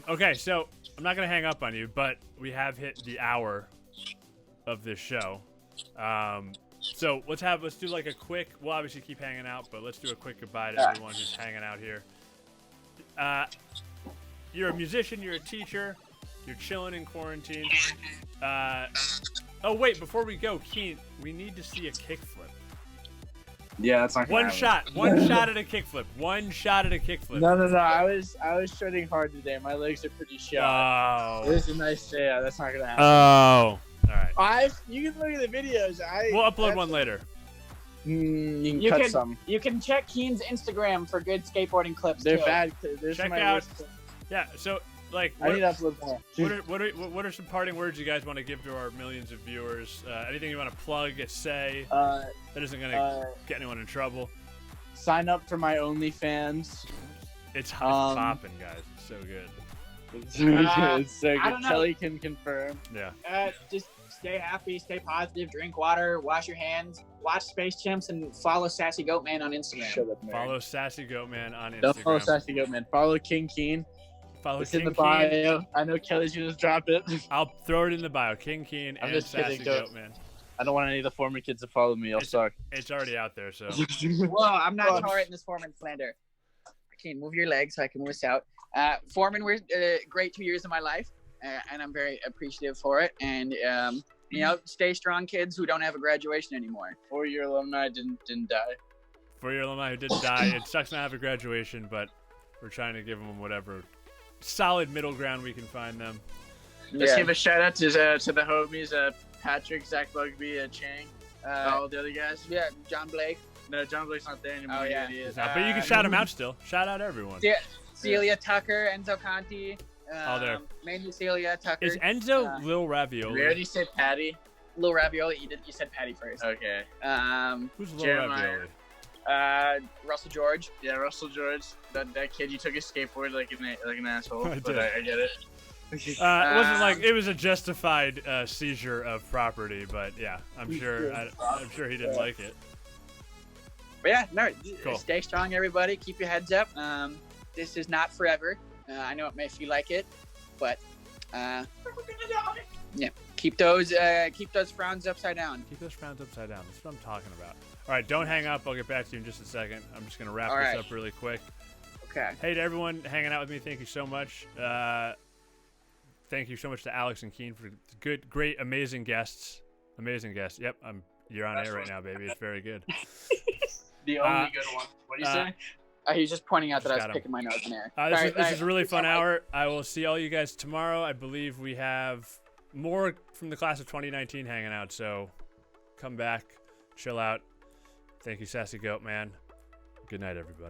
Okay, so I'm not gonna hang up on you, but we have hit the hour of this show. So let's do like a quick. We'll obviously keep hanging out, but let's do a quick goodbye to everyone who's hanging out here. You're a musician. You're a teacher. You're chilling in quarantine. Oh wait, before we go, Keen, we need to see a kickflip. Yeah, that's not gonna One happen. one shot at a kickflip. One shot at a kickflip. No. I was shredding hard today. My legs are pretty shot. Oh. This is a nice day. Yeah, that's not gonna happen. Oh. All right. You can look at the videos. We'll upload one later. You can cut some. You can check Keen's Instagram for good skateboarding clips. They're too. bad. There's Check my out- worst- Yeah. So like, I need to upload more. what are some parting words you guys want to give to our millions of viewers? Anything you want to plug, say that isn't gonna get anyone in trouble? Sign up for my OnlyFans. It's popping, guys. It's so good. It's so good. I don't know. Kelly can confirm. Yeah. Just stay happy, stay positive, drink water, wash your hands, watch Space Chimps, and follow Sassy Goatman on Instagram. Shut up, man. Follow Sassy Goatman on Instagram. Don't follow Sassy Goatman. Follow King Keen. Follow It's King in the Keen. bio. I know Kelly's gonna drop it. I'll throw it in the bio. King Keen I'm and just Sassy kidding, don't- Goatman. I don't want any of the former kids to follow me. I'll suck. It's already out there, so. Whoa, I'm not tolerating this Foreman slander. Keen, move your legs so I can move us out. Foreman, we're great 2 years of my life, and I'm very appreciative for it. And stay strong, kids who don't have a graduation anymore. 4-year alumni didn't die. For your alumni who didn't die, it sucks not to have a graduation, but we're trying to give them whatever solid middle ground we can find them. Let's Yeah. give a shout out to the homies, Patrick, Zach Bugby, Chang, all the other guys. Yeah, John Blake. No, John Blake's not there anymore. Oh, yeah. He is. But you can shout them out still. Shout out everyone. Celia Tucker, Enzo Conti. All there. Mainly Celia Tucker. Is Enzo Lil Ravioli? We already said Patty. Lil Ravioli. You said Patty first. Okay. Who's Lil Jeremiah. Ravioli? Russell George. Yeah, Russell George. That kid, you took his skateboard like an asshole. I but did. I get it. It wasn't like it was a justified seizure of property, but yeah, I'm sure he didn't like it. But yeah, no. Cool. Stay strong, everybody. Keep your heads up. This is not forever. I know it may feel like it, but yeah, keep those frowns upside down. Keep those frowns upside down. That's what I'm talking about. All right, don't hang up. I'll get back to you in just a second. I'm just gonna wrap All this right. up really quick. Okay. Hey to everyone hanging out with me, thank you so much. Thank you so much to Alex and Keen for good, great, amazing guests. Amazing guests. Yep, you're on air right now, baby. It's very good. The only good one. What do you say? He was just pointing out that I Got was him. picking my nose in air. This is a really fun hour. I will see all you guys tomorrow. I believe we have more from the class of 2019 hanging out, so come back, chill out. Thank you, Sassy Goat Man. Good night, everybody.